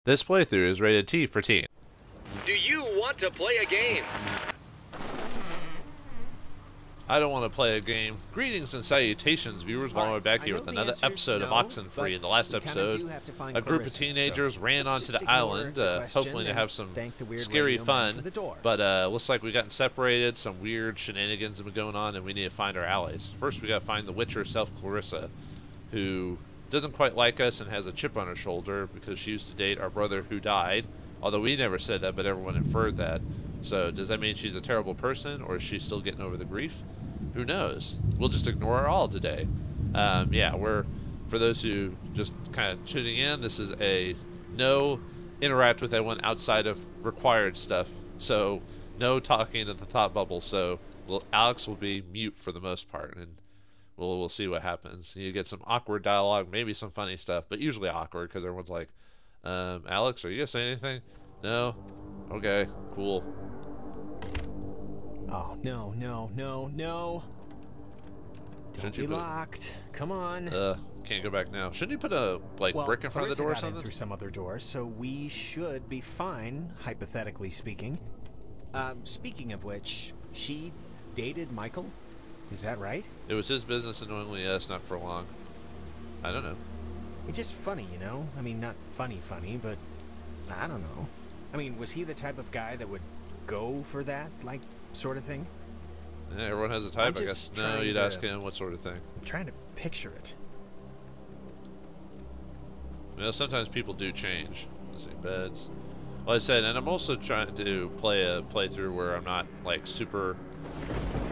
This playthrough is rated T for teen. Do you want to play a game? I don't want to play a game. Greetings and salutations, viewers. Vauldemare back here with another episode of Oxenfree. In the last episode, a group of teenagers ran onto the island, hopefully to have some scary fun. But looks like we've gotten separated. Some weird shenanigans have been going on, and we need to find our allies. First, we got to find the witch herself, Clarissa, who doesn't quite like us and has a chip on her shoulder because she used to date our brother who died. Although we never said that, but everyone inferred that. So does that mean she's a terrible person, or is she still getting over the grief? Who knows? We'll just ignore her all today. Yeah, for those who just kind of tuning in, this is a no interact with anyone outside of required stuff. So no talking at the top bubble. So Alex will be mute for the most part, and we'll see what happens. You get some awkward dialogue, maybe some funny stuff, but usually awkward because everyone's like, Alex, are you gonna say anything? No? Okay, cool. Oh, no. Don't be locked. Come on. Can't go back now. Shouldn't you put a, brick in front of the door or something? Through some other door, so we should be fine, hypothetically speaking. Speaking of which, she dated Michael? Is that right? It was his business, annoyingly, yes, not for long. I don't know. It's just funny, you know? I mean, not funny, but I don't know. I mean, was he the type of guy that would go for that, sort of thing? Yeah, everyone has a type, I guess. No, you'd ask him what sort of thing. I'm trying to picture it. Well, sometimes people do change. Let's see, beds. Like I said, and I'm also trying to play a playthrough where I'm not, super...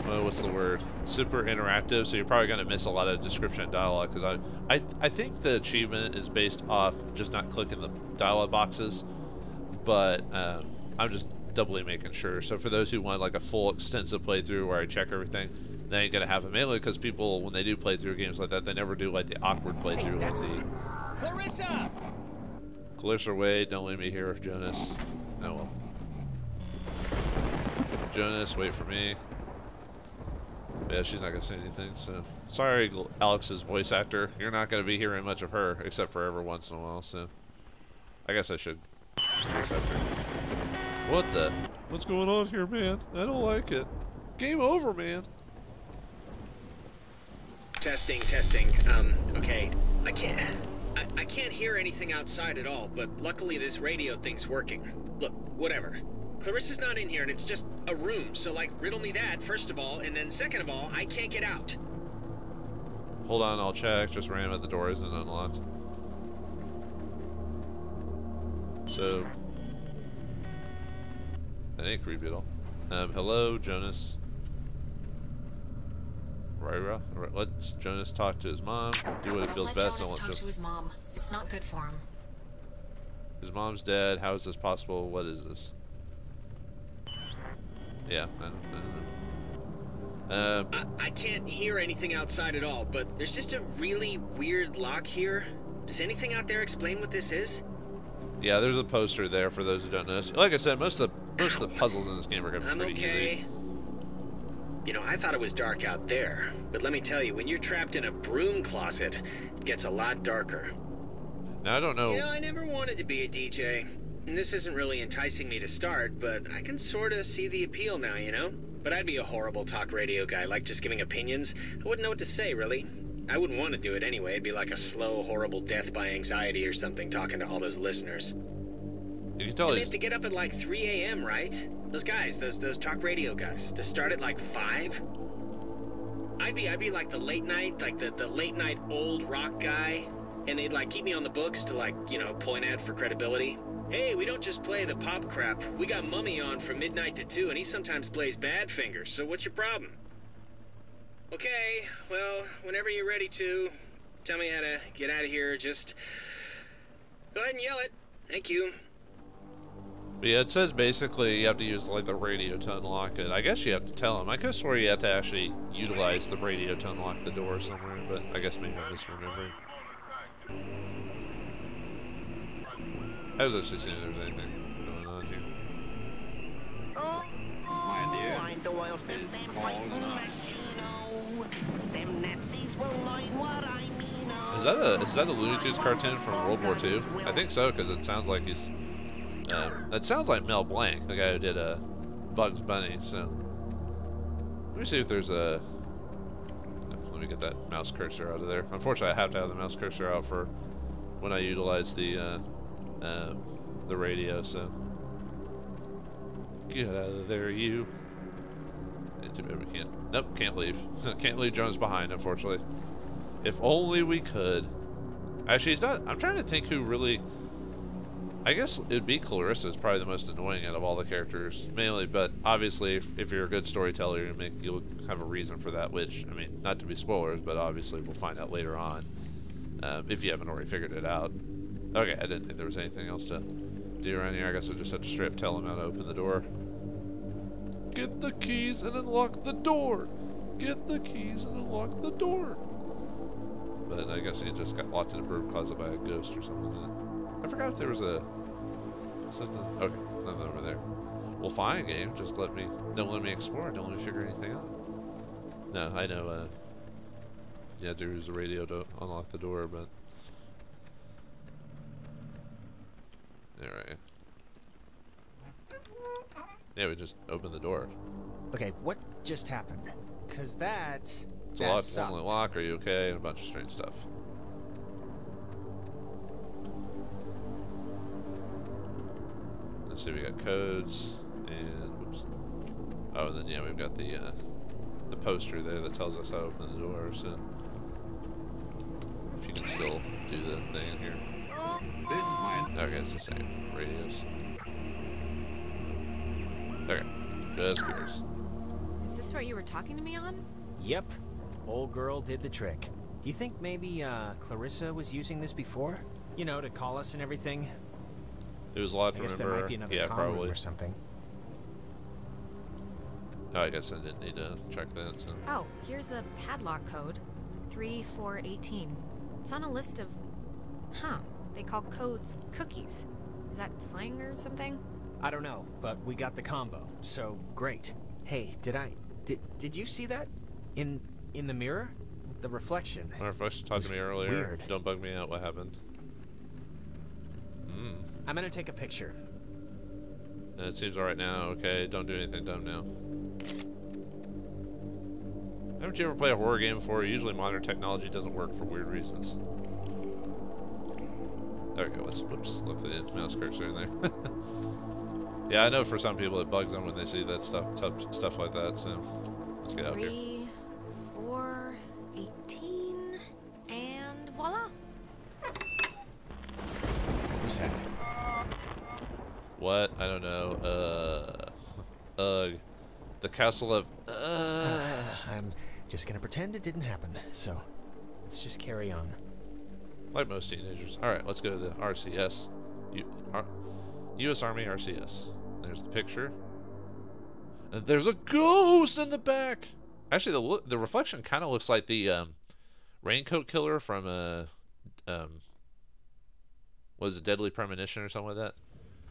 Well, what's the word? Super interactive, so you're probably going to miss a lot of description and dialogue, because I think the achievement is based off just not clicking the dialogue boxes, but I'm just doubly making sure. So for those who want a full extensive playthrough where I check everything, they ain't gonna have it, mainly because people, when they do play through games like that, they never do the awkward playthrough. Hey, Clarissa! Clarissa, wait, don't leave me here, Jonas. Oh well. Jonas, wait for me. Yeah, she's not gonna say anything, so sorry, Alex's voice actor. You're not gonna be hearing much of her, except for every once in a while, so I guess I should voice actor. What the? What's going on here, man? I don't like it. Game over, man. Testing. Okay. I can't hear anything outside at all, but luckily this radio thing's working. Look, whatever. Clarissa's not in here, and it's just a room, so, riddle me that, first of all, and then second of all, I can't get out. Hold on, I'll check. Just ran at the door isn't unlocked. So... that ain't creepy at all. Hello, Jonas. Right. Let's Jonas talk to his mom. Do what it feels best. Don't let Jonas talk to his mom. It's not good for him. His mom's dead. How is this possible? What is this? Yeah, I don't know. I can't hear anything outside at all, but there's just a really weird lock here. Does anything out there explain what this is? Yeah, there's a poster there for those who don't know. Like I said, most of the puzzles in this game are going to be pretty easy. You know, I thought it was dark out there, but let me tell you, when you're trapped in a broom closet, it gets a lot darker. Now, I don't know. You know, I never wanted to be a DJ. And this isn't really enticing me to start, but I can sort of see the appeal now, you know? But I'd be a horrible talk radio guy, just giving opinions. I wouldn't know what to say, really. I wouldn't want to do it anyway. It'd be like a slow, horrible death by anxiety or something, talking to all those listeners. You can tell they have to get up at 3 a.m., right? Those guys, those talk radio guys, to start at 5? I'd be like the late night, the late night old rock guy, and they'd keep me on the books to point at for credibility. Hey, we don't just play the pop crap. We got Mummy on from midnight to 2, and he sometimes plays Badfingers, so what's your problem? Okay, well, whenever you're ready to, tell me how to get out of here, just go ahead and yell it. Thank you. But yeah, it says basically you have to use the radio to unlock it. I guess you have to tell him. I could have swore you have to actually utilize the radio to unlock the door somewhere, but I guess maybe I'm misremembering. I was actually seeing if there was anything going on here. My idea is called that a Looney Tunes cartoon from World War II? I think so, because it sounds like he's. It sounds like Mel Blanc, the guy who did Bugs Bunny. So let me see if there's a. Let me get that mouse cursor out of there. Unfortunately, I have to have the mouse cursor out for when I utilize the radio. So get out of there, you. Too bad we can't. Nope, can't leave. Can't leave Jones behind, unfortunately. If only we could. Actually, he's not. I'm trying to think who really. I guess it'd be Clarissa is probably the most annoying out of all the characters, mainly. But obviously, if you're a good storyteller, you'll have a reason for that. Which, I mean, not to be spoilers, but obviously we'll find out later on if you haven't already figured it out. Okay, I didn't think there was anything else to do around here. I guess I just have to straight up tell him how to open the door. Get the keys and unlock the door. Get the keys and unlock the door. But I guess he just got locked in a broom closet by a ghost or something. I forgot if there was something. Okay, nothing over there. Well, fine, game. Just don't let me explore. Don't let me figure anything out. No, I know. Yeah, there's a radio to unlock the door, but all right. Yeah, we just opened the door. Okay, what just happened? Cause it's a only lock. Are you okay? And a bunch of strange stuff. Let's see, we got codes and whoops. Oh, and then yeah, we've got the poster there that tells us how to open the door. So if you can still do the thing in here. Okay, it's the same radios. Okay, just curious. Is this what you were talking to me on? Yep. Old girl did the trick. Do you think maybe Clarissa was using this before? You know, to call us and everything? It was a lot to I guess remember. There might be another Yeah, probably. room or something. Oh, I guess I didn't need to check that. So. Oh, here's a padlock code. 3418. It's on a list of... Huh. They call codes cookies. Is that slang or something? I don't know, but we got the combo, so great. Hey, did you see that? In the mirror? The reflection. My reflection talked to me earlier. Weird. Don't bug me out. What happened? I'm gonna take a picture. It seems alright now. Okay, don't do anything dumb now. Haven't you ever played a horror game before? Usually modern technology doesn't work for weird reasons. There we go. Let's look the mouse cursor in there. Yeah, I know for some people it bugs them when they see that stuff like that. So let's get out here. 3, 4, 18, and voila. Who's that? What? I don't know. The castle of. I'm just gonna pretend it didn't happen. So let's just carry on. Like most teenagers. All right, let's go to the RCS. U.S. Army RCS. There's the picture. And there's a ghost in the back. Actually, the reflection kind of looks like the raincoat killer from was it Deadly Premonition or something like that?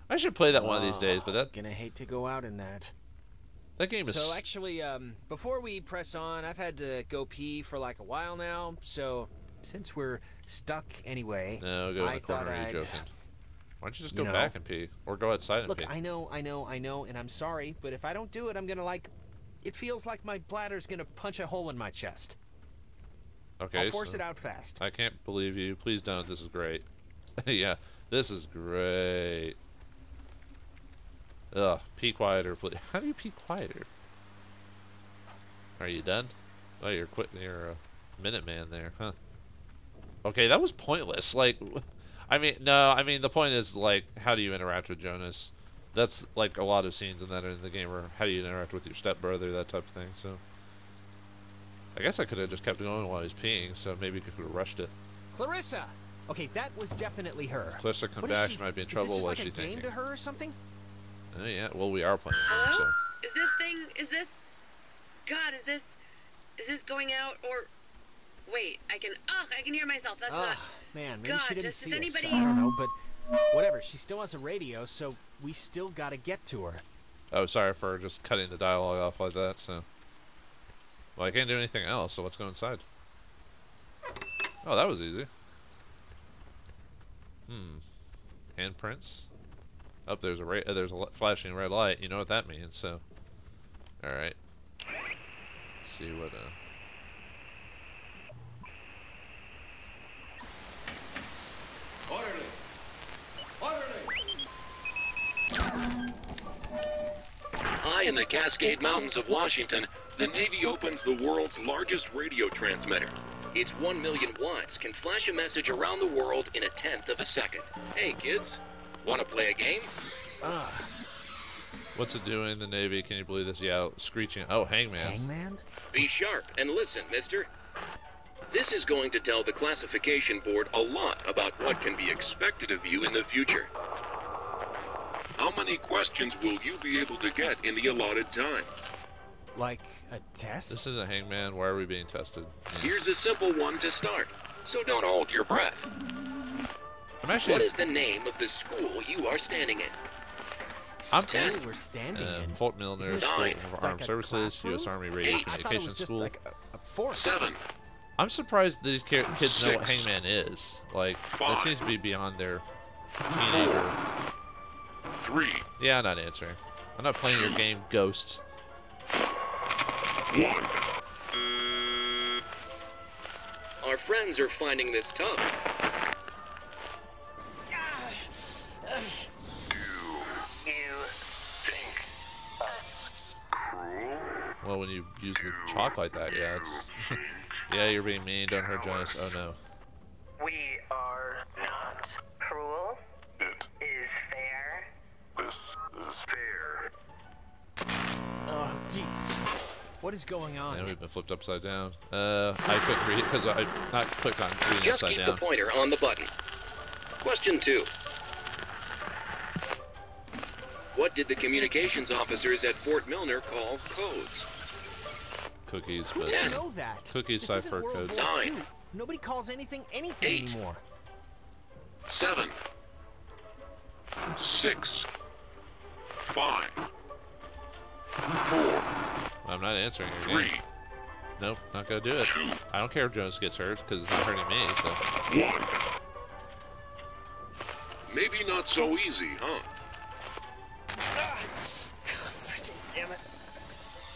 I should play that one of these days, but that gonna hate to go out in that. That game is. So actually, before we press on, I've had to go pee for like a while now. So since we're stuck anyway, no, go in the corner. Are you joking? Why don't you just go back and pee, or go outside and pee? Look, I know, and I'm sorry, but if I don't do it, I'm gonna it feels like my bladder's gonna punch a hole in my chest. Okay, I'll force it out fast. I can't believe you. Please don't. This is great. Yeah, this is great. Ugh, pee quieter, please. How do you pee quieter? Are you done? Oh, you're quitting your Minuteman there, huh? Okay, that was pointless. Like, I mean, no, I mean, the point is, like, how do you interact with Jonas? That's, like, a lot of scenes in the game, or how do you interact with your stepbrother, that type of thing, so. I guess I could have just kept going while he was peeing, so maybe you could have rushed it. Clarissa! Okay, that was definitely her. Clarissa, come back, she might be in trouble. What is she thinking? Is this like a game to her or something? Oh, yeah, well, we are playing Hello? so. Is this... God, is this going out, or... Wait, I can hear myself, that's not... Man, maybe God, she didn't does see us. anybody... I don't know, but whatever, she still has a radio, so we still gotta get to her. Oh, sorry for just cutting the dialogue off like that, so... Well, I can't do anything else, so let's go inside. Oh, that was easy. Handprints. Oh, there's a flashing red light. You know what that means, so. Alright. Let's see what, Orderly! Orderly! High in the Cascade Mountains of Washington, the Navy opens the world's largest radio transmitter. Its 1 million watts can flash a message around the world in a tenth of a second. Hey kids, wanna play a game? what's it doing in the Navy? Can you believe this? Yeah, screeching. Oh, hangman. Hangman? Be sharp and listen, mister. This is going to tell the classification board a lot about what can be expected of you in the future. How many questions will you be able to get in the allotted time? Like a test? This isn't hangman. Why are we being tested? Here's a simple one to start, so don't hold your breath. I'm actually. What is the name of the school you are standing in? I'm School we're standing in. Fort Milner Isn't School it of like Armed a Services, classroom? U.S. Army Radio Eight. I thought it Communications was just School. like a fort. 7. I'm surprised these kids know what Six. hangman is. Like, that Five. seems to be beyond their teenager. 3. Yeah, I'm not answering. I'm not playing your game, Ghosts. 1. Our friends are finding this tough. Well, when you use the chalk like that, yeah, it's... yeah, you're being mean. Don't hurt Jonas. Oh, no. We are not cruel. It Is fair. This is fair. Oh, Jesus. What is going on? Yeah, we've been flipped upside down. I couldn't read it because I not click on reading Just upside keep down. the pointer on the button. Question 2. What did the communications officers at Fort Milner call codes? Cookies, Who but would know that? Cookies, This isn't cipher World codes. War 9. II. Nobody calls anything 8. anymore. 7. 6. 5. 4. I'm not answering your 3. game. Nope, not gonna do it. I don't care if Jonas gets hurt because it's not hurting me. So 1. Maybe not so easy, huh? Damn it.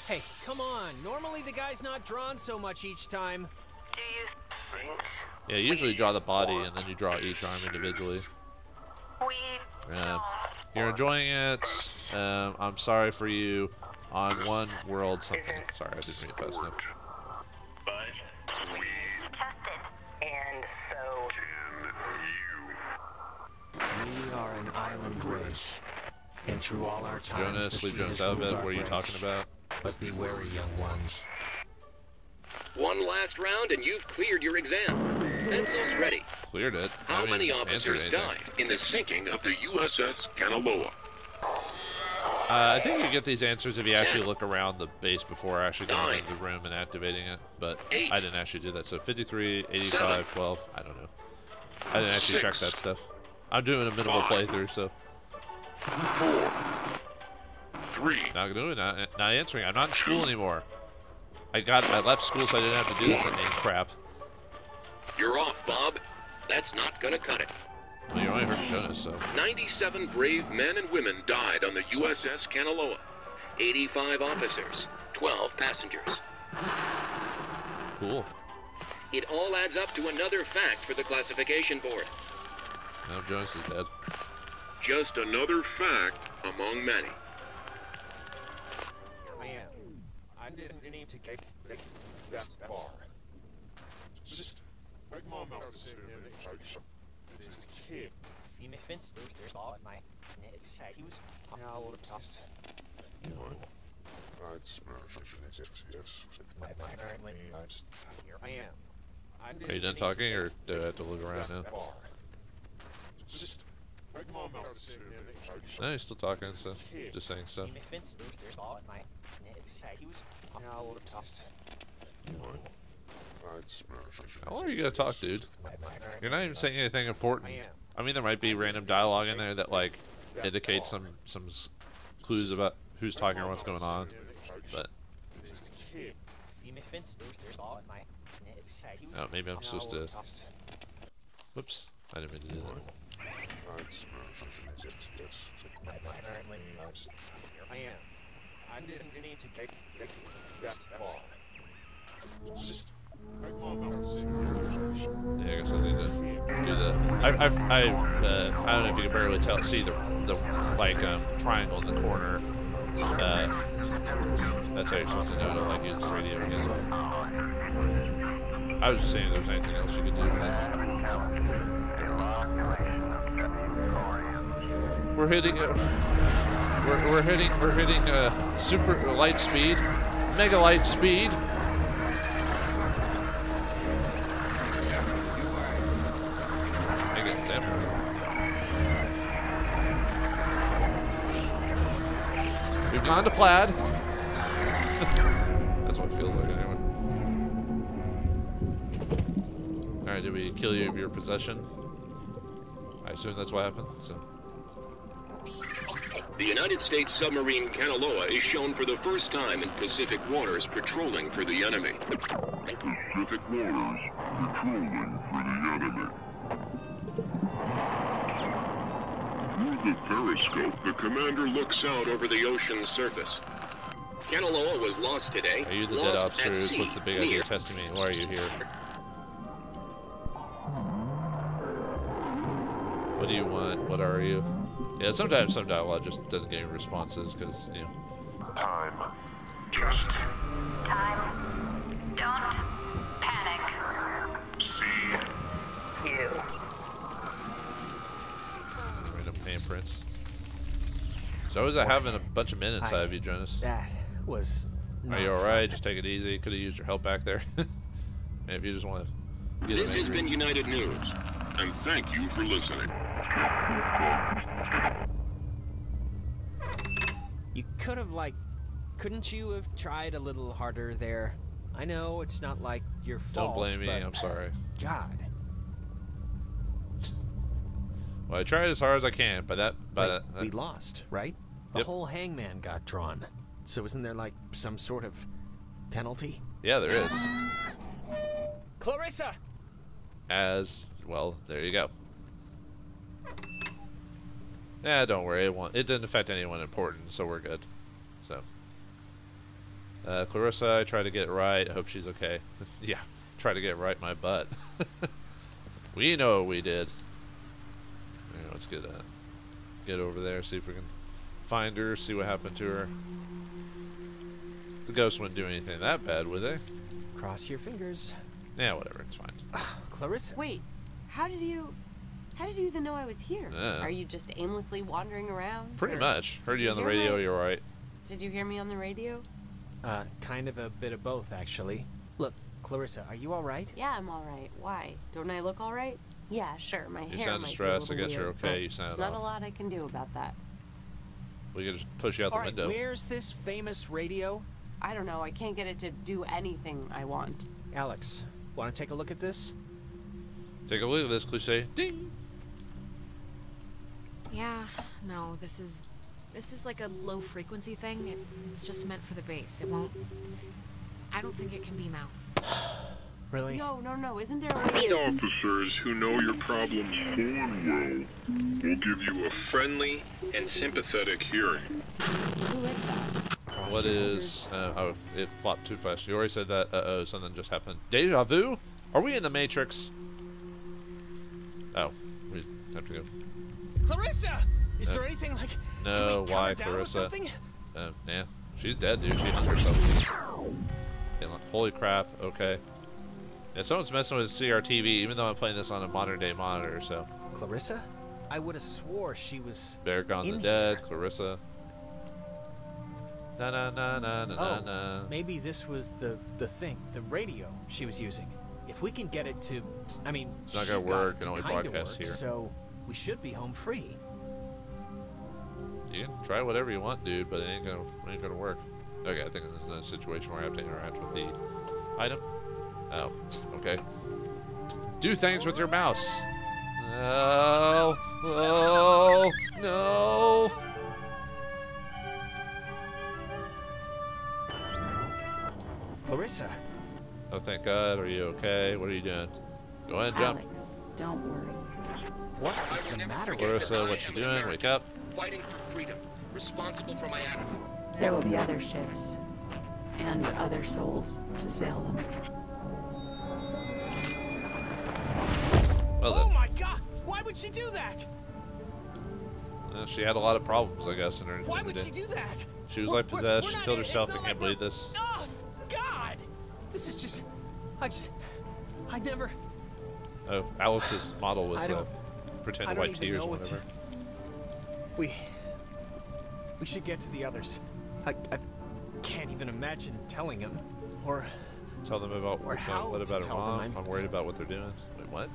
Hey, come on. Normally the guy's not drawn so much each time. Do you think yeah, you usually draw the body and then you draw each arm individually. we don't? You're enjoying it. I'm sorry for you. On one world something. Sorry, I didn't read it fast enough. But we Tested. And so can We are an island race. And through all our times, Jonas, the leave Jonas shields out of moved it. our What are you range. talking about? But be wary, young ones. One last round and you've cleared your exam. Pencils ready. Cleared it. I How haven't many even answered officers anything. died in the sinking of the USS Kanaloa? I think you get these answers if you actually look around the base before actually going 9. into the room and activating it. But 8. I didn't actually do that. So 53, 85, 7. 12. I don't know. I didn't actually check 6. that stuff. I'm doing a minimal 5. playthrough, so 4. 3. not doing it. Not answering. I'm not in school anymore. I left school so I didn't have to do this inane crap. You're off, Bob. That's not gonna cut it. Well, you only heard Jonas, so 97 brave men and women died on the USS Kanaloa. 85 officers, 12 passengers. cool. It all adds up to another fact for the classification board. No, Jonas is dead. Just another fact among many. I am. I didn't need to get that far. just make mom out sit in and this kid. You Miss Vince, there's all in my next. He was now a little obsessed. You know, I'd smash with my family. I'd Here I am. I Are you done talking, or do I have to look around now? just make mom out sit in and No, he's still talking, so just saying so. You Miss Vince, there's all in my next. He was now a little obsessed. you know, I'd smash. How long are you gonna talk, dude? You're not even saying anything important. I am. I mean, there might be random dialogue in there that like indicates some clues about who's talking or what's going on, but You Miss Vince, there's all in my next. He was oh, maybe I'm supposed now a to. little obsessed. Whoops, I didn't mean to do that. I am. I didn't need to get that far. Yeah, I guess I need to do the. I don't know if you can barely see the like triangle in the corner. That's how you're supposed to know to like use the radio again. I was just saying if there's anything else you could do with it. We're hitting it. We're hitting super light speed, mega light speed. Mega example. We've gone to plaid. That's what it feels like anyway. Alright, did we kill you of your possession? I assume that's what happened, so. The United States submarine Kanaloa is shown for the first time in Pacific waters patrolling for the enemy. Pacific waters patrolling for the enemy. Through the periscope, the commander looks out over the ocean's surface. Kanaloa was lost today. Are you the dead officers? What's the big idea of testing me? Why are you here? What do you want? What are you? Yeah, sometimes some dialogue just doesn't get any responses because, you know. Time. Just. Time. Don't panic. See. You. Random handprints. So is that having a bunch of minutes out of you, Jonas? That was. Are you alright? Just take it easy. Could have used your help back there. If you just want to get This has been United News, and thank you for listening. You could have, like, couldn't you have tried a little harder there? I know it's not like your fault. Don't blame me. But I'm sorry. God. Well, I tried as hard as I can, but We lost, right? The Yep. whole hangman got drawn. So isn't there, like, some sort of penalty? yeah, there is. Clarissa! As well, there you go. Yeah, don't worry. It didn't affect anyone important, so we're good. So, Clarissa, I tried to get it right. I hope she's okay. Yeah, try to get it right, my butt. We know what we did. Right, let's get over there, see if we can find her, see what happened to her. The ghosts wouldn't do anything that bad, would they? Cross your fingers. Yeah, whatever. It's fine. Clarissa. Wait, how did you even know I was here? Are you just aimlessly wandering around? Pretty Or much. Heard did you on the hear radio. my- You're right. Did you hear me on the radio? Kind of a bit of both, actually. Look, Clarissa, are you all right? Yeah, I'm all right. Why? Don't I look all right? Yeah, sure. My You hair sound might distressed. be a I little guess you're weird, okay. but You sound there's not off. a lot I can do about that. We could just push you out the All right, window. where's this famous radio? I don't know. I can't get it to do anything I want. Alex, want to take a look at this? Take a look at this cliche. Ding. Yeah, no, this is like a low frequency thing. It's just meant for the base. It won't. I don't think it can beam out. Really? No. Isn't there a The radio? officers who know your problems full and well will give you a friendly and sympathetic hearing. Who is that? Cross What your is? fingers. Oh, it flopped too fast. You already said that. Uh-oh, something just happened. Deja vu? Are we in the Matrix? Oh, we have to go. Clarissa! Is there anything like? No, can we calm why, her down or Clarissa? something? Yeah, she's dead, dude. She hung herself. Yeah, holy crap. Okay. Yeah, someone's messing with CRTV, even though I'm playing this on a modern day monitor. So. Clarissa? I would have swore she was. Bear Gone the in Dead, here. Clarissa. Na na na na na na na. Maybe this was the thing, the radio she was using. If we can get it to, I mean, It's not she gonna got work, it it to only kinda broadcasts work, here. So we should be home free. You can try whatever you want, dude, but it ain't gonna work. Okay, I think this is a situation where I have to interact with the item. Oh, okay. Do things with your mouse. No, oh, no. Clarissa. Oh, thank God. Are you okay? What are you doing? Go ahead and jump. Alex, don't worry. What is the matter with Clarissa, what you doing? Wake up. Fighting for freedom. Responsible for my attitude. There will be other ships. And other souls to sail them. Well then. Oh my god! Why would she do that? She had a lot of problems, I guess, in her Why would she do that? She was like possessed. She killed herself. I can't believe this. Oh, God! This is just... I never... Oh, Alex's model was pretend white tears or whatever. We should get to the others. I can't even imagine telling him, or tell them about what about her mom. I'm worried about what they're doing. Wait, what?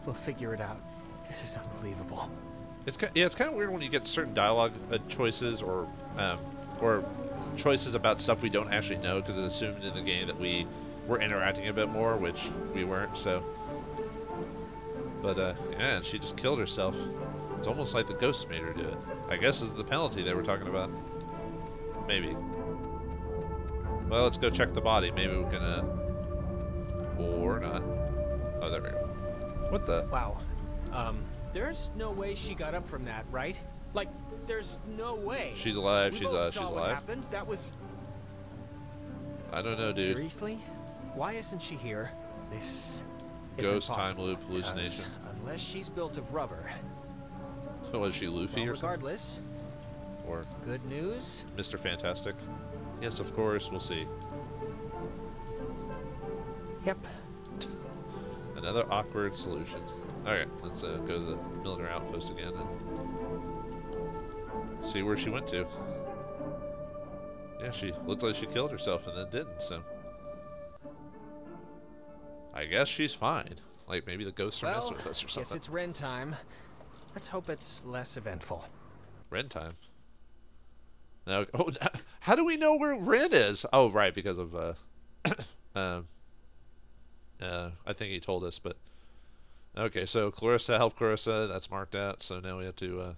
We'll figure it out. This is unbelievable. It's kind of weird when you get certain dialogue choices or choices about stuff we don't actually know, because it's assumed in the game that we were interacting a bit more, which we weren't. So, but yeah, and she just killed herself. It's almost like the ghost made her do it. I guess is the penalty they were talking about. Maybe. Well, let's go check the body. Maybe we can, or not. Oh, there we go. What the? Wow. There's no way she got up from that, right? Like, there's no way. She's alive. She's alive. She's what alive. Happened. That was... I don't know, dude. Seriously? Why isn't she here? This ghost time loop hallucination. Unless she's built of rubber. So was she Luffy or something? Regardless. Or good news? Mr. Fantastic? Yes, of course. We'll see. Yep. Another awkward solution. Alright, let's go to the Milner outpost again and see where she went to. Yeah, she looked like she killed herself and then didn't, so I guess she's fine. Like maybe the ghosts are messing with us or something. Guess it's Ren time. Let's hope it's less eventful. Ren time? Now, oh, how do we know where Ren is? Oh, right, because of I think he told us, but okay, so Clarissa, help Clarissa, that's marked out, so now we have to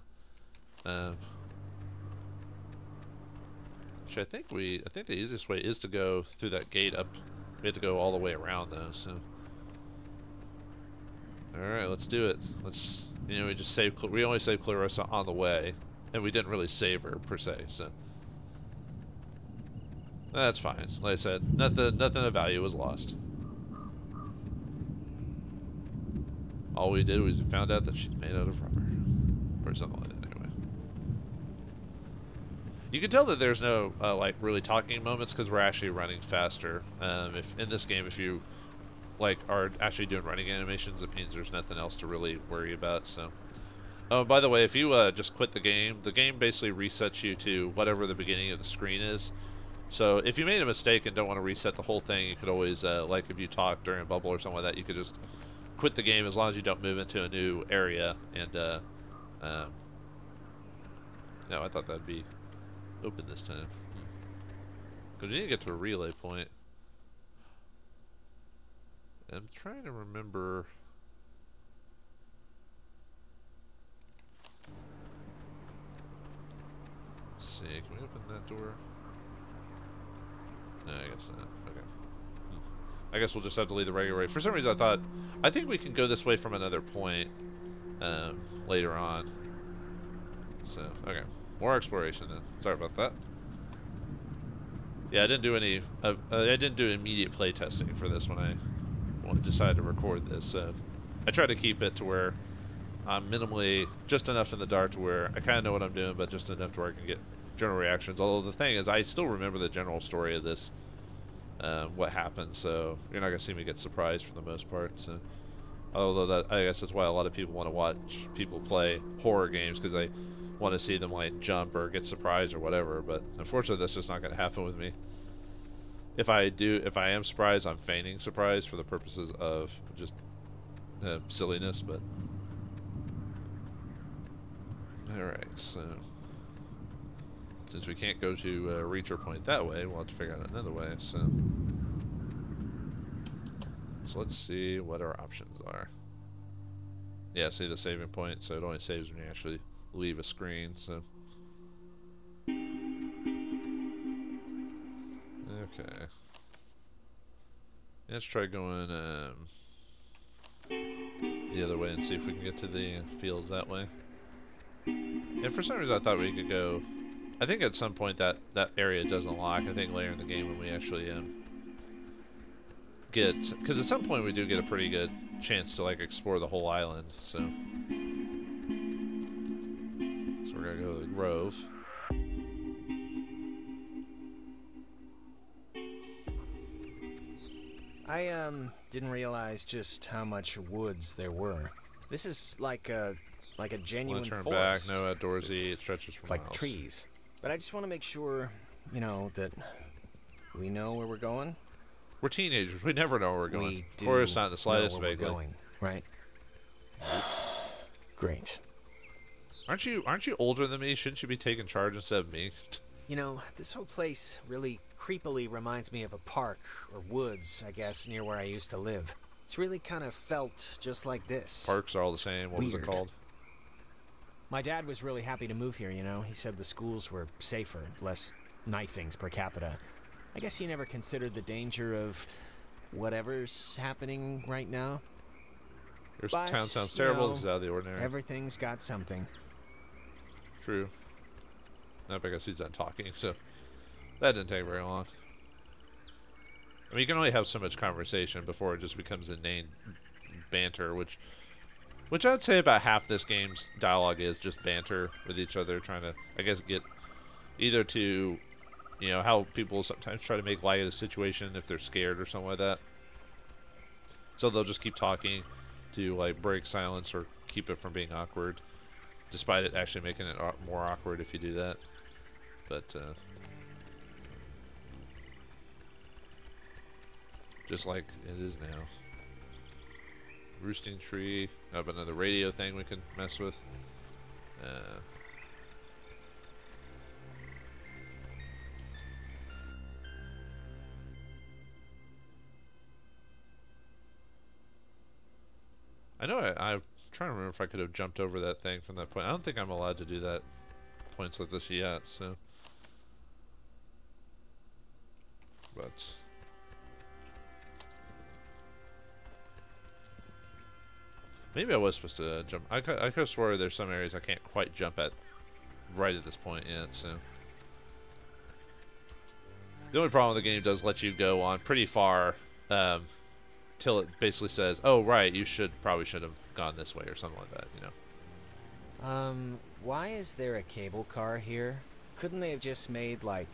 which I think the easiest way is to go through that gate up. We have to go all the way around though, so alright, let's do it. Let's, you know, we only saved Clarissa on the way, and we didn't really save her per se, so that's fine. Like I said, nothing of value was lost. All we did was we found out that she's made out of rubber. Or something like that, anyway. You can tell that there's no, like, really talking moments because we're actually running faster. If in this game, if you, like, are actually doing running animations, it means there's nothing else to really worry about, so. Oh, by the way, if you just quit the game basically resets you to whatever the beginning of the screen is. So if you made a mistake and don't want to reset the whole thing, you could always, like, if you talk during a bubble or something like that, you could just quit the game as long as you don't move into a new area. And no, I thought that'd be open this time because we need to get to a relay point. I'm trying to remember. Let's see, can we open that door? No, I guess not. Okay. I guess we'll just have to leave the regular way. For some reason, I think we can go this way from another point later on. So, okay. More exploration then. Sorry about that. Yeah, I didn't do any. I didn't do immediate play testing for this when I decided to record this. So, I tried to keep it to where I'm minimally just enough in the dark to where I kind of know what I'm doing, but just enough to where I can get general reactions. Although the thing is, I still remember the general story of this. What happened, so you're not gonna see me get surprised for the most part. So, although I guess that's why a lot of people want to watch people play horror games, because they want to see them like jump or get surprised or whatever. But unfortunately, that's just not gonna happen with me. If I am surprised, I'm feigning surprise for the purposes of just silliness. But all right, so since we can't go to Reacher Point that way, we'll have to figure out another way. So let's see what our options are. Yeah, see the saving point, so it only saves when you actually leave a screen. So okay, let's try going. the other way and see if we can get to the fields that way. And for some reason I thought we could go... I think at some point that area does unlock. I think later in the game when we actually get... Because at some point we do get a pretty good chance to like explore the whole island, so... So we're gonna go to the Grove. I didn't realize just how much woods there were. This is like a genuine turn forest. back, no outdoorsy, it stretches for like miles. trees. But I just want to make sure, you know, that we know where we're going. We're teenagers. We never know where we're going. We do Of course, not the slightest know where vaguely. we're going, right? Great. Aren't you older than me? Shouldn't you be taking charge instead of me? You know, this whole place really creepily reminds me of a park or woods, I guess, near where I used to live. It's really kind of felt just like this. Parks are all the same. What was it called? My dad was really happy to move here, you know. He said the schools were safer, less knifings per capita. I guess he never considered the danger of whatever's happening right now. Your But, town sounds you terrible. know, This is out of the ordinary. Everything's got something. True. Nope, I guess he's done talking, so that didn't take very long. I mean, you can only have so much conversation before it just becomes inane banter, which I'd say about half this game's dialogue is just banter with each other, trying to, I guess, get either to, you know, how people sometimes try to make light of the situation if they're scared or something like that. So they'll just keep talking to, like, break silence or keep it from being awkward, despite it actually making it more awkward if you do that. But, just like it is now. Roosting tree. Have another radio thing we can mess with. I know I'm trying to remember if I could have jumped over that thing from that point. I don't think I'm allowed to do that points like this yet, so. But maybe I was supposed to jump. I could have swore there's some areas I can't quite jump at right at this point yet, so. The only problem with the game does let you go on pretty far till it basically says, oh, right, you probably should have gone this way or something like that, you know. Why is there a cable car here? Couldn't they have just made like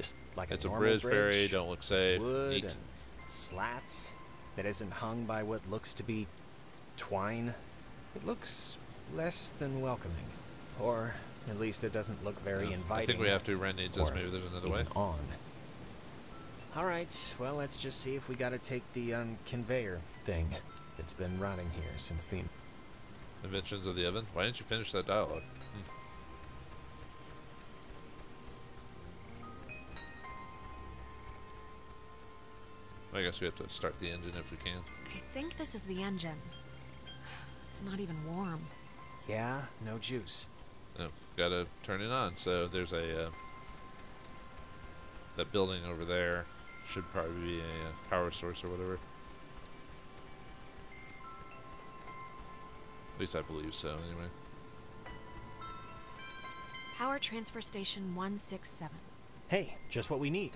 a it's a normal bridge ferry, don't look safe. Wood Neat. and slats that isn't hung by what looks to be twine. It looks less than welcoming, or at least it doesn't look very inviting. I think we have to. Ren needs us. Maybe there's another way. On. All right. Well, let's just see if we got to take the conveyor thing. It's been rotting here since the Inventions of the oven. Why didn't you finish that dialogue? I guess we have to start the engine if we can. I think this is the engine. It's not even warm. Yeah, no juice. No, gotta turn it on. So there's a that building over there should probably be a power source or whatever. At least I believe so, anyway. Power transfer station 167. Hey, just what we need.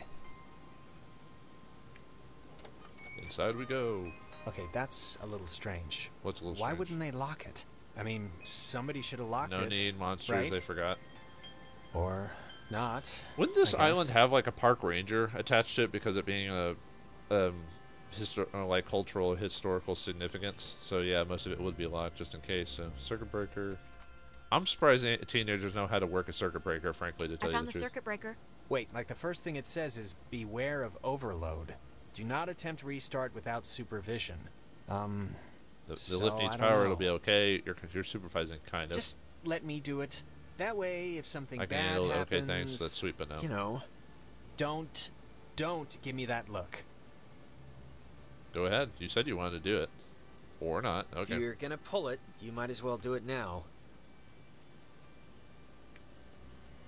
Inside we go. Okay, that's a little strange. What's a little Why strange? wouldn't they lock it? I mean, somebody should have locked it. No need, monsters, right? they forgot. Or not. Wouldn't this I guess. island have like a park ranger attached to it because it being a like cultural or historical significance? So yeah, most of it would be locked just in case. So circuit breaker. I'm surprised teenagers know how to work a circuit breaker, frankly, to tell I you found the the truth. circuit breaker. Wait, like the first thing it says is beware of overload. Do not attempt restart without supervision. The so lift needs I don't power, know. it'll be okay. You're supervising, kind of. Just let me do it. That way, if something I can bad handle it. happens, Okay, thanks. That's sweet, but no. You know, don't give me that look. Go ahead. You said you wanted to do it. Or not. Okay. If you're gonna pull it, you might as well do it now.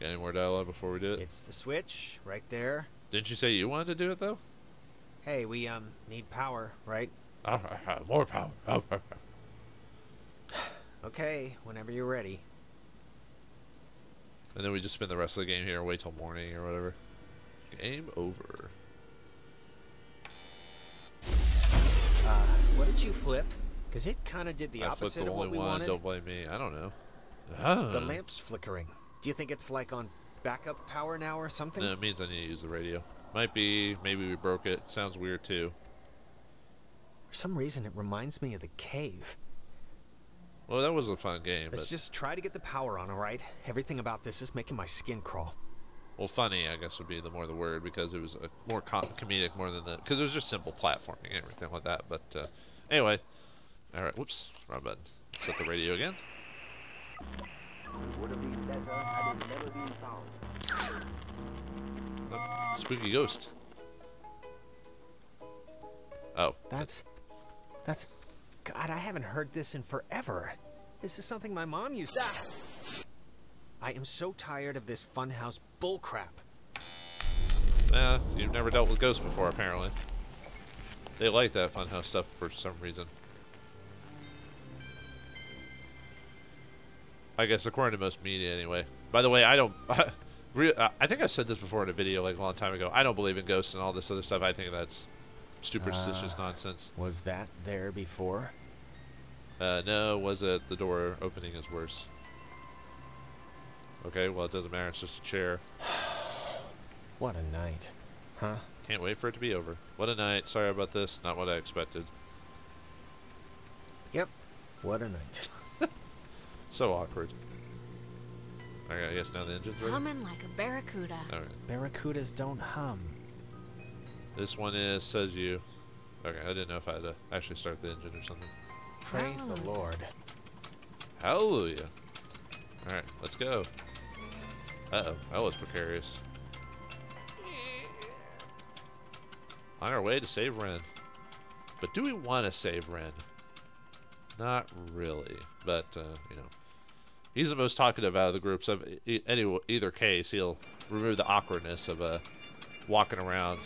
Got any more dialogue before we do it? It's the switch, right there. Didn't you say you wanted to do it, though? Hey, we, need power, right? More power. Okay, whenever you're ready. And then we just spend the rest of the game here and wait till morning or whatever. Game over. What did you flip? Because it kind of did the I opposite flipped the of what only we one. wanted. Don't blame me. I don't know. The lamp's flickering. Do you think it's like on backup power now or something? No, it means I need to use the radio. Might be. Maybe we broke it. Sounds weird too. For some reason, it reminds me of the cave. Well, that was a fun game. Let's just try to get the power on, all right? Everything about this is making my skin crawl. Well, funny, I guess, would be the more the word, because it was a more comedic more than the... Because it was just simple platforming and everything like that. But anyway. All right. Whoops. Wrong button. Set the radio again. Oh, spooky ghost. Oh. That's... God, I haven't heard this in forever. This is something my mom used to... I am so tired of this funhouse bullcrap. You've never dealt with ghosts before, apparently. They like that funhouse stuff for some reason. I guess according to most media, anyway. By the way, I don't... I think I said this before in a video like a long time ago. I don't believe in ghosts and all this other stuff. I think that's superstitious nonsense. Was that there before? No, was it the door opening is worse. Okay, well, it doesn't matter. It's just a chair. What a night. Huh? Can't wait for it to be over. What a night. Sorry about this. Not what I expected. Yep. What a night. So awkward. Okay, I guess now the engine's ready. Humming like a barracuda. All right. Barracudas don't hum. This one is says you. Okay, I didn't know if I had to actually start the engine or something. Praise the Lord. Hallelujah. All right, let's go. Uh-oh, that was precarious. On our way to save Ren. But do we want to save Ren? Not really, but, you know. He's the most talkative out of the group, so either case, he'll remove the awkwardness of walking around.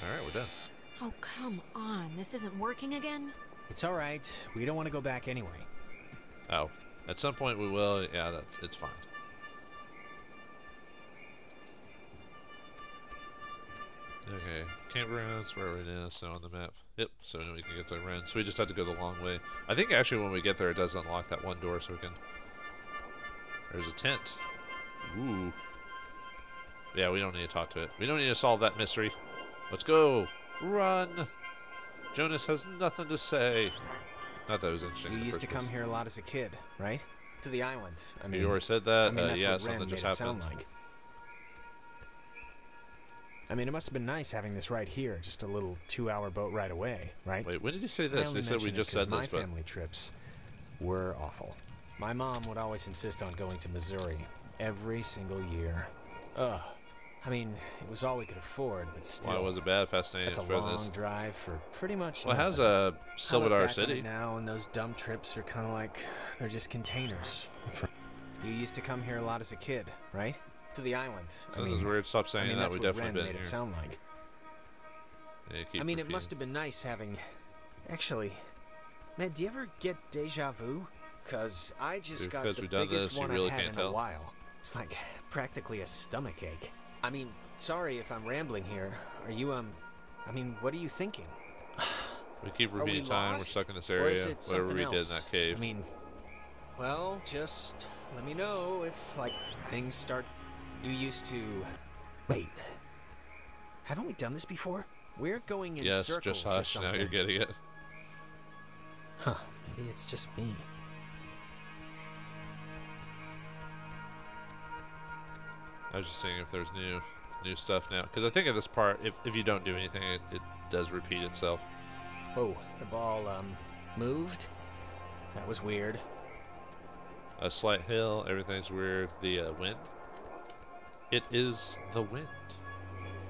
Alright, we're done. Oh, come on. This isn't working again? It's all right. We don't want to go back anyway. Oh, at some point we will. Yeah, it's fine. Okay, campgrounds, where are we now? So on the map. Yep, so now we can get to Ren. So we just have to go the long way. I think actually when we get there it does unlock that one door so we can... There's a tent. Ooh. Yeah, we don't need to talk to it. We don't need to solve that mystery. Let's go! Run! Jonas has nothing to say. Not that it was interesting. You used to come here a lot as a kid, right? To the island. I mean, you already said that? I mean, that's yeah, what something Ren just made it happened. sound like. I mean, it must have been nice having this right here, just a little 2-hour boat ride away, right? Wait, when did you say this? They said we just said this, but... My family trips were awful. My mom would always insist on going to Missouri every single year. Ugh. I mean, it was all we could afford, but still. Why was it bad? Fascinating. That's a long drive for pretty much Well, how's Silver Silverdar City? Now, and those dumb trips are kind of like, they're just containers. You used to come here a lot as a kid, right? To the island. This is weird. Stop saying that. We definitely been made here. It sound like. Yeah, I mean, it must have been nice having... Actually, man, do you ever get deja vu? Because I just got the biggest one I've had in a while. It's like practically a stomach ache. I mean, sorry if I'm rambling here. Are you, I mean, what are you thinking? We keep repeating time. We're stuck in this area. Whatever we did in that cave. I mean, well, just let me know if, like, things start... You used to... Wait. Haven't we done this before? We're going in circles just hush. or something. Now you're getting it. Huh. Maybe it's just me. I was just seeing if there's new stuff now. Because I think at this part, if you don't do anything, it does repeat itself. Oh, the ball, moved? That was weird. A slight hill. Everything's weird. The wind. It is the wind.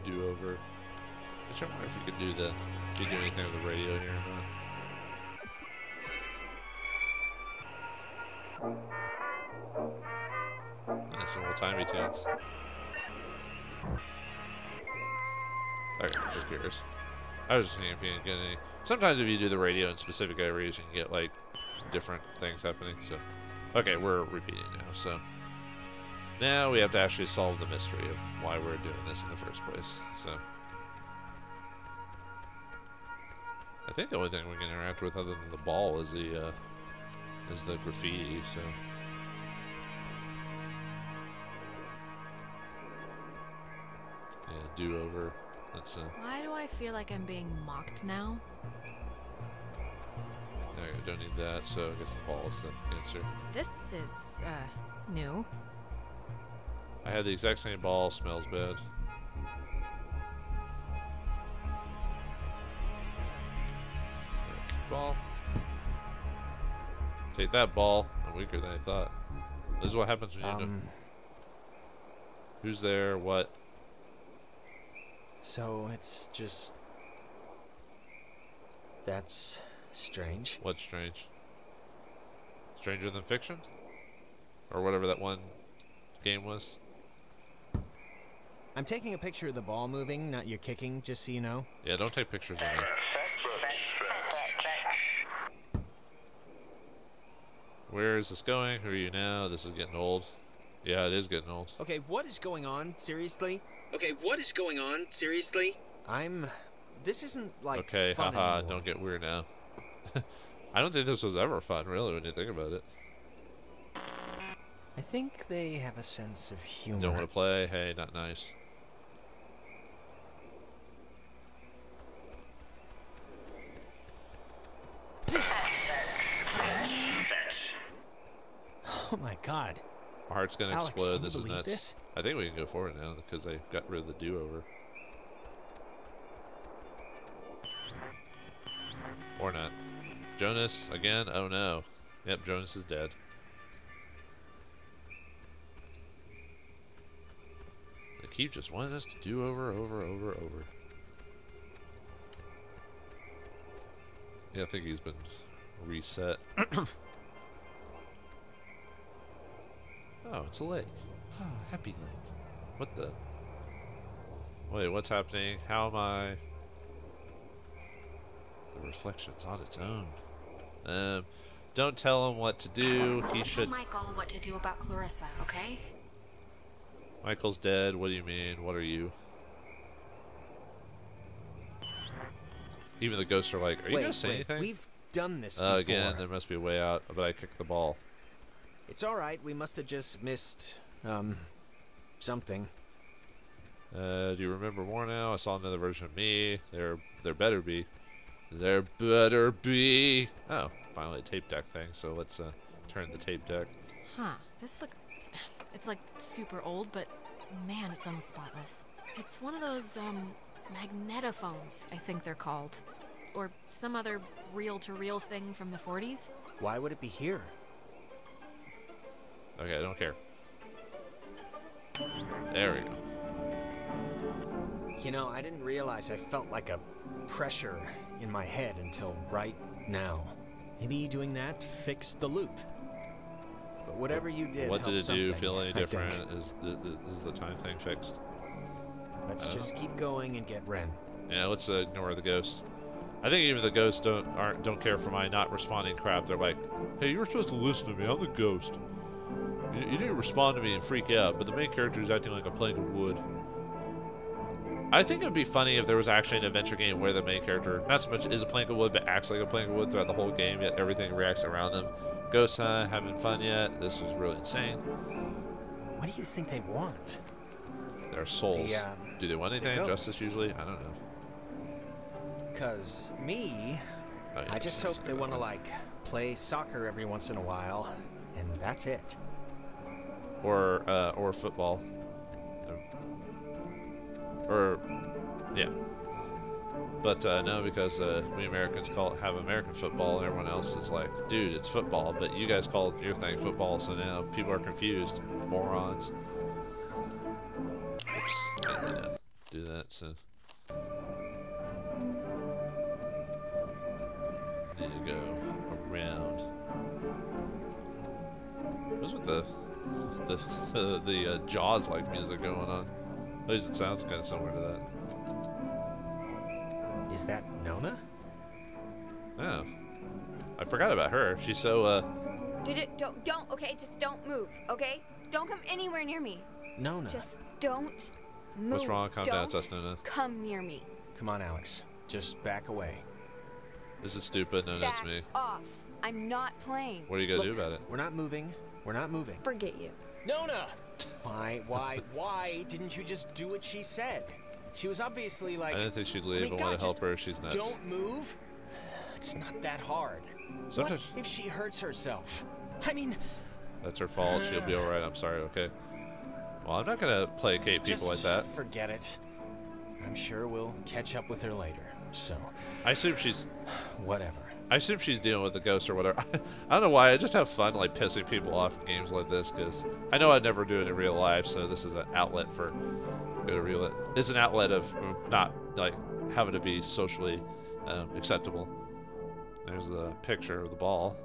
Do over. I wonder if you could do if you do anything with the radio here or not. Nice little timey tunes. Okay, just curious. I was just thinking if you can get any. Sometimes if you do the radio in specific areas, you can get like different things happening. So, okay, we're repeating now. So now we have to actually solve the mystery of why we're doing this in the first place. So I think the only thing we can interact with other than the ball is the graffiti. So. Yeah, do-over. That's Why do I feel like I'm being mocked now? Okay, don't need that, so I guess the ball is the answer. This is, new. I had the exact same ball, smells bad. Ball. Take that ball. I'm weaker than I thought. This is what happens when you know. Who's there? What? So it's just... That's strange. What's strange? Stranger Than Fiction? Or whatever that one game was? I'm taking a picture of the ball moving, not your kicking, just so you know. Yeah, don't take pictures of me. Where is this going? Who are you now? This is getting old. Yeah, it is getting old. Okay, what is going on? Seriously? Okay, what is going on? Seriously? This isn't like okay, fun haha, anymore. don't get weird now. I don't think this was ever fun, really, when you think about it. I think they have a sense of humor. Don't want to play? Hey, not nice. Oh my god. My heart's gonna Alex, explode. can you This is believe nuts. this? I think we can go forward now because they got rid of the do-over. Or not. Jonas again? Oh no. Yep, Jonas is dead. They keep just wanting us to do over. Yeah, I think he's been reset. Oh, it's a lake. Ah, happy lake. What the? Wait, what's happening? How am I? The reflection's on its own. Don't tell him what to do. He should. Tell Michael what to do about Clarissa, okay? Michael's dead. What do you mean? What are you? Even the ghosts are like, are you gonna say anything? We've done this before. Again, there must be a way out, but I kicked the ball. It's alright, we must have just missed, something. Do you remember more now? I saw another version of me. There better be. There better be. Oh, finally a tape deck thing, so let's, turn the tape deck. Huh, it's like super old, but man, it's almost spotless. It's one of those, magnetophones, I think they're called. Or some other reel-to-reel thing from the 40s. Why would it be here? Okay, I don't care. There we go. You know, I didn't realize I felt like a pressure in my head until right now. Maybe doing that fixed the loop. But whatever you did, what did it do? Feel any I different? think. Is the time thing fixed? Let's just keep going and get Ren. Yeah, let's ignore the ghost. I think even the ghosts don't care for my not responding crap. They're like, hey, you were supposed to listen to me. I'm the ghost. You didn't respond to me and freak out, but the main character is acting like a plank of wood. I think it would be funny if there was actually an adventure game where the main character, not so much is a plank of wood, but acts like a plank of wood throughout the whole game, yet everything reacts around them. Ghosts, having fun yet? This was really insane. What do you think they want? Their souls. Do they want anything? Justice usually? I don't know. Cause me, I just hope they want to like play soccer every once in a while, and that's it. Or football. Or, yeah. But no, because we Americans have American football, and everyone else is like, dude, it's football. But you guys call your thing football, so now people are confused. Morons. Oops, didn't mean to do that, so. Need to go around. What's with the Jaws-like music going on? At least it sounds kind of similar to that. Is that Nona? Oh. I forgot about her. She's so, Don't, okay? Just don't move, okay? Don't come anywhere near me. Nona. Just don't move. What's wrong? Calm down, it's us, Nona. Come near me. Come on, Alex. Just back away. This is stupid. Nona, it's me. Back off. I'm not playing. What are you gonna do about it? We're not moving. We're not moving. Forget you. Nona! Why didn't you just do what she said? She was obviously like... I didn't think she'd leave. I want to help her. She's nuts. Don't move. It's not that hard. Sometimes... What if she hurts herself? I mean... That's her fault. She'll be alright. I'm sorry, okay? Well, I'm not gonna placate people like that. Forget it. I'm sure we'll catch up with her later, so... I assume she's... Whatever. I assume she's dealing with the ghost or whatever. I don't know why. I just have fun, like, pissing people off in games like this, because I know I'd never do it in real life, so this is an outlet for... It's an outlet of not, like, having to be socially acceptable. There's the picture of the ball.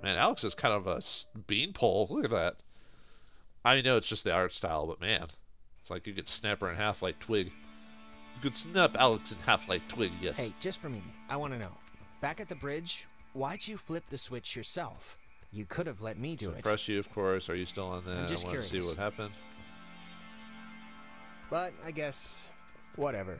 Man, Alex is kind of a beanpole. Look at that. I know it's just the art style, but man, it's like you could snap her in half like Twig. You could snap Alex in half like Twig, yes. Hey, just for me, I want to know. Back at the bridge, why'd you flip the switch yourself? You could have let me do it. Impress you, of course. Are you still on that? I'm just curious. To see what happened. But I guess, whatever.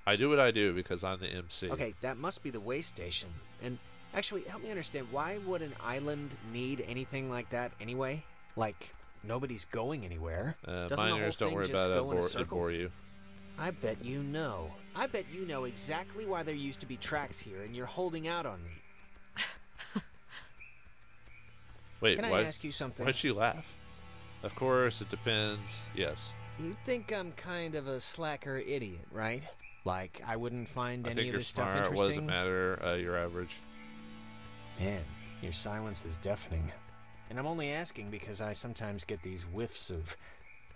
I do what I do because I'm the MC. Okay, that must be the way station. And actually, help me understand, why would an island need anything like that anyway? Like, nobody's going anywhere. Miners, don't worry about it. It'll bore you. I bet you know. I bet you know exactly why there used to be tracks here, and you're holding out on me. Wait, Can I ask you something? Why'd she laugh? Of course, it depends. Yes. You think I'm kind of a slacker idiot, right? Like, I wouldn't find any of this stuff interesting. interesting? What does it matter? You're average. Man, your silence is deafening. And I'm only asking because I sometimes get these whiffs of,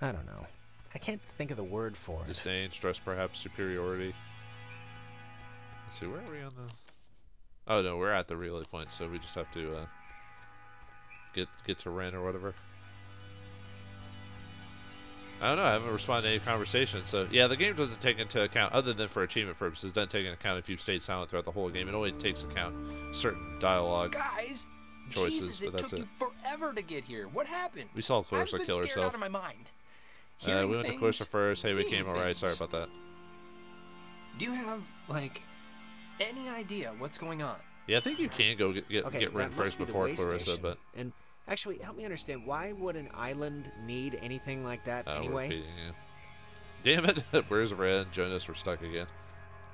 I don't know. I can't think of the word for it. Disdain, stress, perhaps superiority. Let's see, where are we on the... Oh no, we're at the relay point, so we just have to get to Ren or whatever. I don't know, I haven't responded to any conversation, so yeah, the game doesn't take into account, other than for achievement purposes, doesn't take into account if you've stayed silent throughout the whole game. It only takes account certain dialogue Guys, choices, Jesus, but that's it took you forever to get here. What happened? We saw Clarissa kill herself. Out of my mind. We went to Clarissa first. Hey, we came alright. Sorry about that. Do you have, like, any idea what's going on? Yeah, I think you can go get Ren first before Clarissa, but... And actually, help me understand, why would an island need anything like that anyway? Repeating, yeah. Damn it! Where's Ren? Jonas, we're stuck again.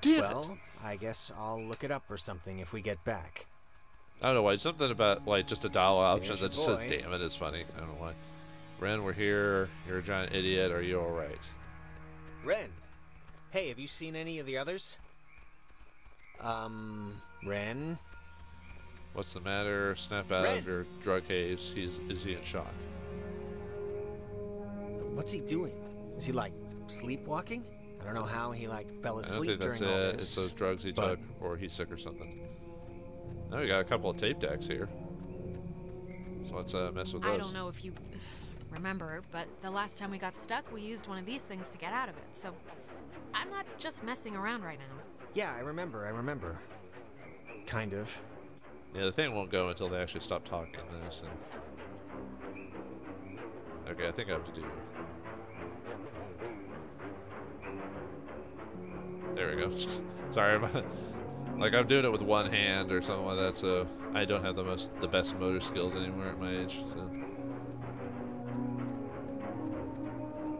Damn it! Well, I guess I'll look it up or something if we get back. I don't know why. Something about, like, just a dial option that just says, damn it, is funny. I don't know why. Ren, we're here. You're a giant idiot. Are you alright? Ren! Hey, have you seen any of the others? Ren? What's the matter? Snap out of your drug haze. Is he in shock? What's he doing? Is he, like, sleepwalking? I don't know how he, like, fell asleep during all this. It's those drugs he took, or he's sick or something. Now we got a couple of tape decks here. So let's mess with those. I don't know if you remember, but the last time we got stuck, we used one of these things to get out of it. So I'm not just messing around right now. Yeah, I remember. Kind of. Yeah, the thing won't go until they actually stop talking this. And... Okay, I think I have to do... There we go. Sorry, I'm doing it with one hand or something like that, so I don't have the best motor skills anymore at my age. So.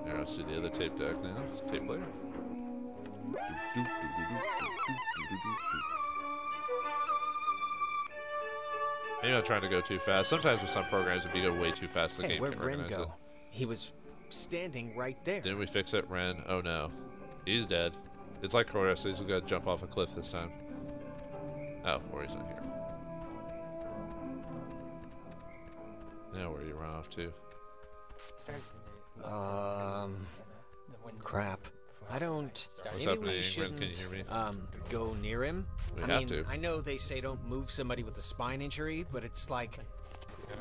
There, let's do the other tape deck now. Tape player. Maybe I'm trying to go too fast. Sometimes with some programs, if you go way too fast, the game can't recognize it. He was standing right there. Didn't we fix it, Ren? Oh no, he's dead. It's like Chorus. He's gonna jump off a cliff this time. Oh, or he's not here. Now where do you run off to? Crap. I don't... What's happening? Ren, can you hear me? Go near him? We have to. I know they say don't move somebody with a spine injury, but it's like...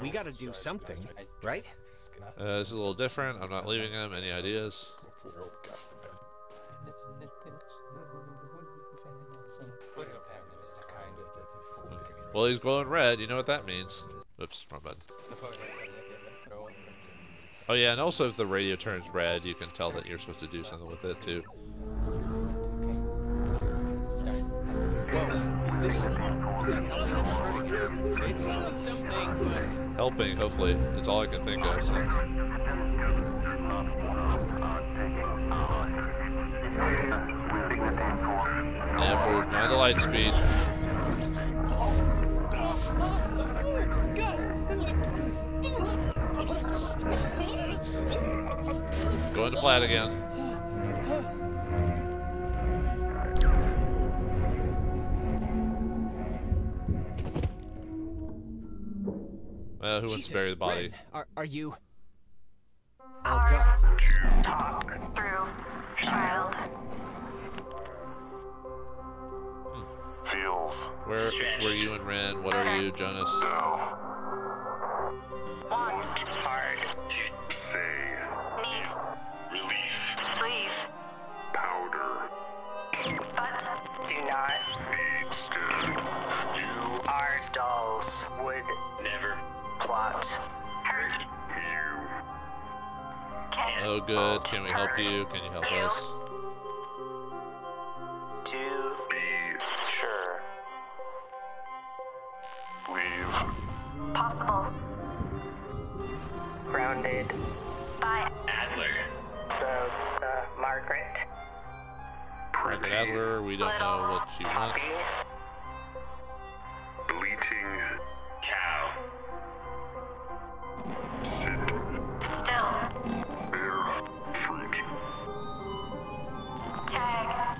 We gotta do something, right? This is a little different. I'm not leaving him. Any ideas? Well, he's glowing red. You know what that means. Oops, wrong button. Oh yeah, and also if the radio turns red, you can tell that you're supposed to do something with it too. Whoa, is that helping? It's doing something, but... Helping, hopefully. It's all I can think of, so. Yeah, we're going to light speed. Going to flat again. Who wants to bury the body? Ren, are you... Oh, God. Talk through, child. Feels. Where were you and Ren? What are you, Jonas? No. Want. Hard to say. Need. Relief. Leave. Powder. But. Do not. Be still. You Are dolls. would Never. Plot. Hurt. you. Can. Oh, good. Can we help you? Can you help us? To Be sure. leave. Possible. Grounded. By Adler. Margaret. Margaret Adler, we don't know what she wants. Bleating. Cow. Sit. Still. Bear. Fruit. Tag.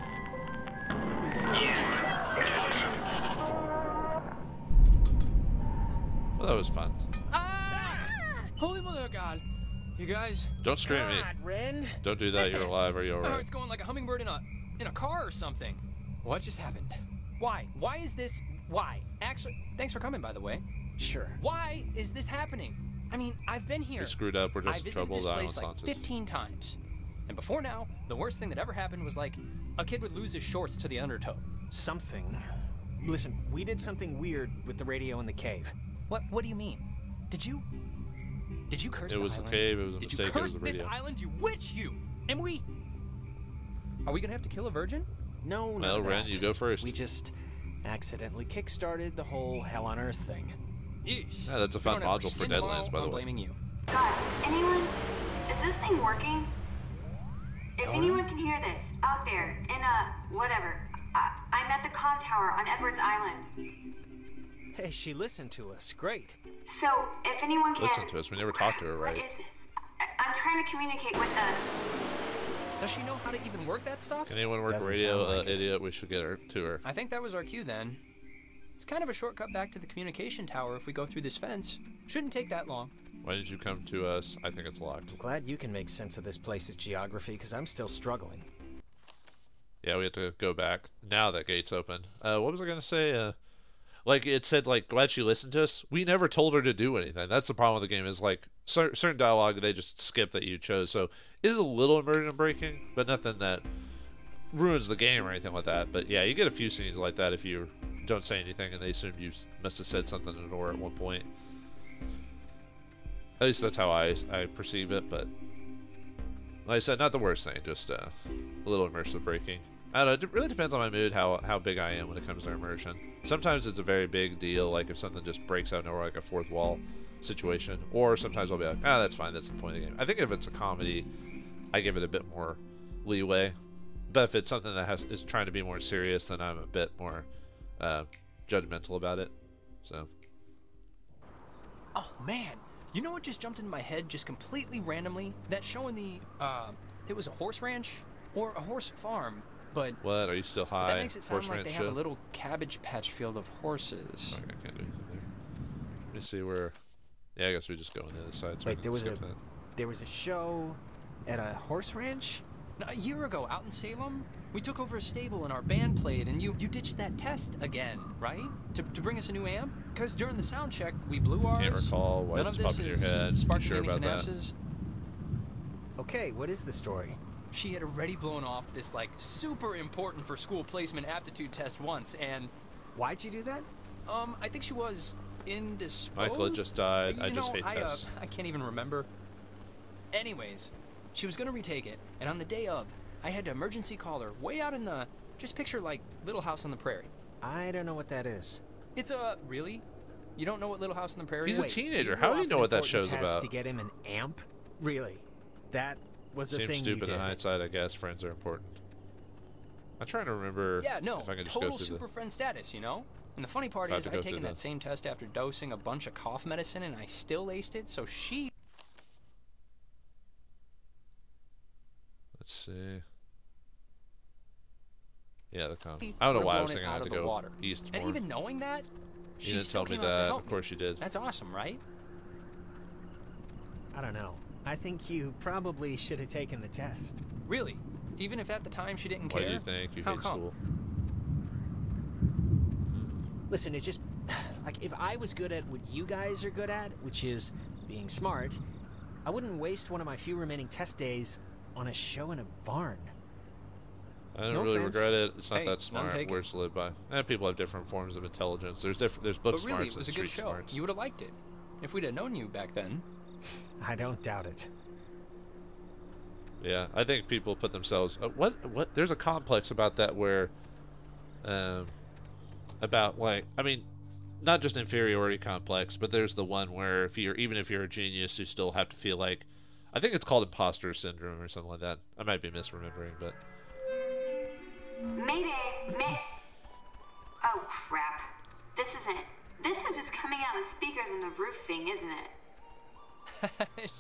Well, that was fun. Ah! Holy mother of God. You guys. Don't scream at me. God, Ren. Don't do that. You're alive. Are you My alright? heart's going like a hummingbird in a car or something. What just happened? Why? Why is this? Why? Actually, thanks for coming, by the way. Sure. Why is this happening? I mean, I've been here. We screwed up. We're I just in visited trouble. this The place island's like haunted. 15 times. And before now, the worst thing that ever happened was like a kid would lose his shorts to the undertow. Something. Listen, we did something weird with the radio in the cave. What do you mean? Did you curse It the was the island? cave. It was a Did mistake. you It curse was the this radio. island, you witch, you? And we... Are we gonna have to kill a virgin? No, none Well, of Ren, that. you go first. We just accidentally kick-started the whole Hell on Earth thing. Yeesh. Yeah, that's a If fun we don't have our module for skin tomorrow, Deadlands, by the I'm way. blaming you. God, is anyone... Is this thing working? If anyone can hear this, out there, in whatever. I'm at the comm tower on Edwards Island. Hey, she listened to us. Great. So, if anyone can... Listen to us. We never talked to her, right? What is this? I'm trying to communicate with the... Does she know how to even work that stuff? Can anyone work Doesn't radio? sound like it. Idiot. We should get her to her. I think that was our cue then. It's kind of a shortcut back to the communication tower if we go through this fence. Shouldn't take that long. Why did you come to us? I think it's locked. I'm glad you can make sense of this place's geography, because I'm still struggling. Yeah, we have to go back. Now that gate's open. What was I gonna say? Like it said, like, glad she listened to us. We never told her to do anything. That's the problem with the game, is like certain dialogue they just skip that you chose. So it is a little immersion breaking, but nothing that ruins the game or anything like that. But yeah, you get a few scenes like that if you don't say anything and they assume you must have said something to the door at one point. At least that's how I perceive it, but like I said, not the worst thing, just a little immersive breaking. I don't know, it really depends on my mood, how big I am when it comes to immersion. Sometimes it's a very big deal, like if something just breaks out of nowhere, like a fourth wall situation, or sometimes I'll be like, ah, that's fine, that's the point of the game. I think if it's a comedy, I give it a bit more leeway, but if it's something that is trying to be more serious, then I'm a bit more judgmental about it, so. Oh, man. You know what just jumped into my head just completely randomly? That show in the, it was a horse ranch? Or a horse farm, but... What? Are you still high? That makes it sound Horse like ranch they have a show? little cabbage patch field of horses. Okay, I can't do anything there. Let me see where... Yeah, I guess we just go on the other side. So Wait, we can skip that. there was a show at a horse ranch? Now, a year ago, out in Salem, we took over a stable and our band played, and you ditched that test again, right? To bring us a new amp? Because during the sound check, we blew ours. Can't recall why None it's of this popping in is your head. You sparking sure any about that? synapses. Okay, what is the story? She had already blown off this, like, super important for school placement aptitude test once, and... Why'd you do that? I think she was indisposed. Michael had just died. I You just know, hate tests. I can't even remember. Anyways, she was gonna retake it, and on the day of, I had to emergency call her way out in the, just picture like Little House on the Prairie. I don't know what that is. It's a, really? You don't know what Little House on the Prairie He's is? a teenager. How do you know what that show's about? To get him an amp? Really? That was a Seems thing you stupid did. in hindsight, I guess. Friends are important. I'm trying to remember Yeah, no, if I can just total go through super friend status, you know? And the funny part If I is have to I'd go taken through that same test after dosing a bunch of cough medicine, and I still aced it, so she... Let's see. Yeah, the comment. I don't know why I was thinking I had to go east more. And even knowing that, You she didn't still tell me came out to that. help Of course you did. That's awesome, right? I don't know. I think you probably should have taken the test. Really? Even if at the time she didn't What care? do you think? You How hate come? school. Listen, it's just like if I was good at what you guys are good at, which is being smart, I wouldn't waste one of my few remaining test days on a show in a barn. I don't No really offense. regret it. It's not Hey, that none smart. taken. Words to live by. People have different forms of intelligence. There's book But really, smarts it was a and good street show. smarts. You would have liked it. If we'd have known you back then. I don't doubt it. Yeah, I think people put themselves. What? There's a complex about that where, about like, I mean, not just inferiority complex, but there's the one where even if you're a genius, you still have to feel like, I think it's called imposter syndrome or something like that. I might be misremembering, but. Mayday! Oh crap! This is just coming out of speakers in the roof thing, isn't it?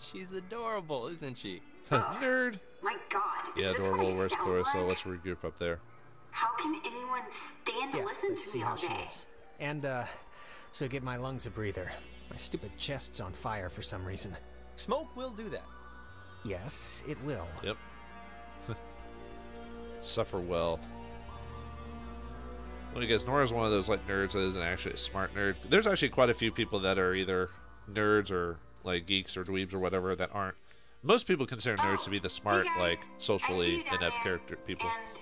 She's adorable, isn't she? Nerd. My God! Is Yeah, this what adorable. I Where's sound Chloe? So like? let's regroup up there. How can anyone stand to listen let's to see me how all she day? is. And so give my lungs a breather. My stupid chest's on fire for some reason. Smoke will do that. Yes, it will. Yep. Suffer well. Well, guys, Nora's one of those like nerds that isn't actually a smart nerd. There's actually quite a few people that are either nerds or like geeks or dweebs or whatever that aren't. Most people consider nerds to be the smart, guys, like I see socially you down inept there, character people. And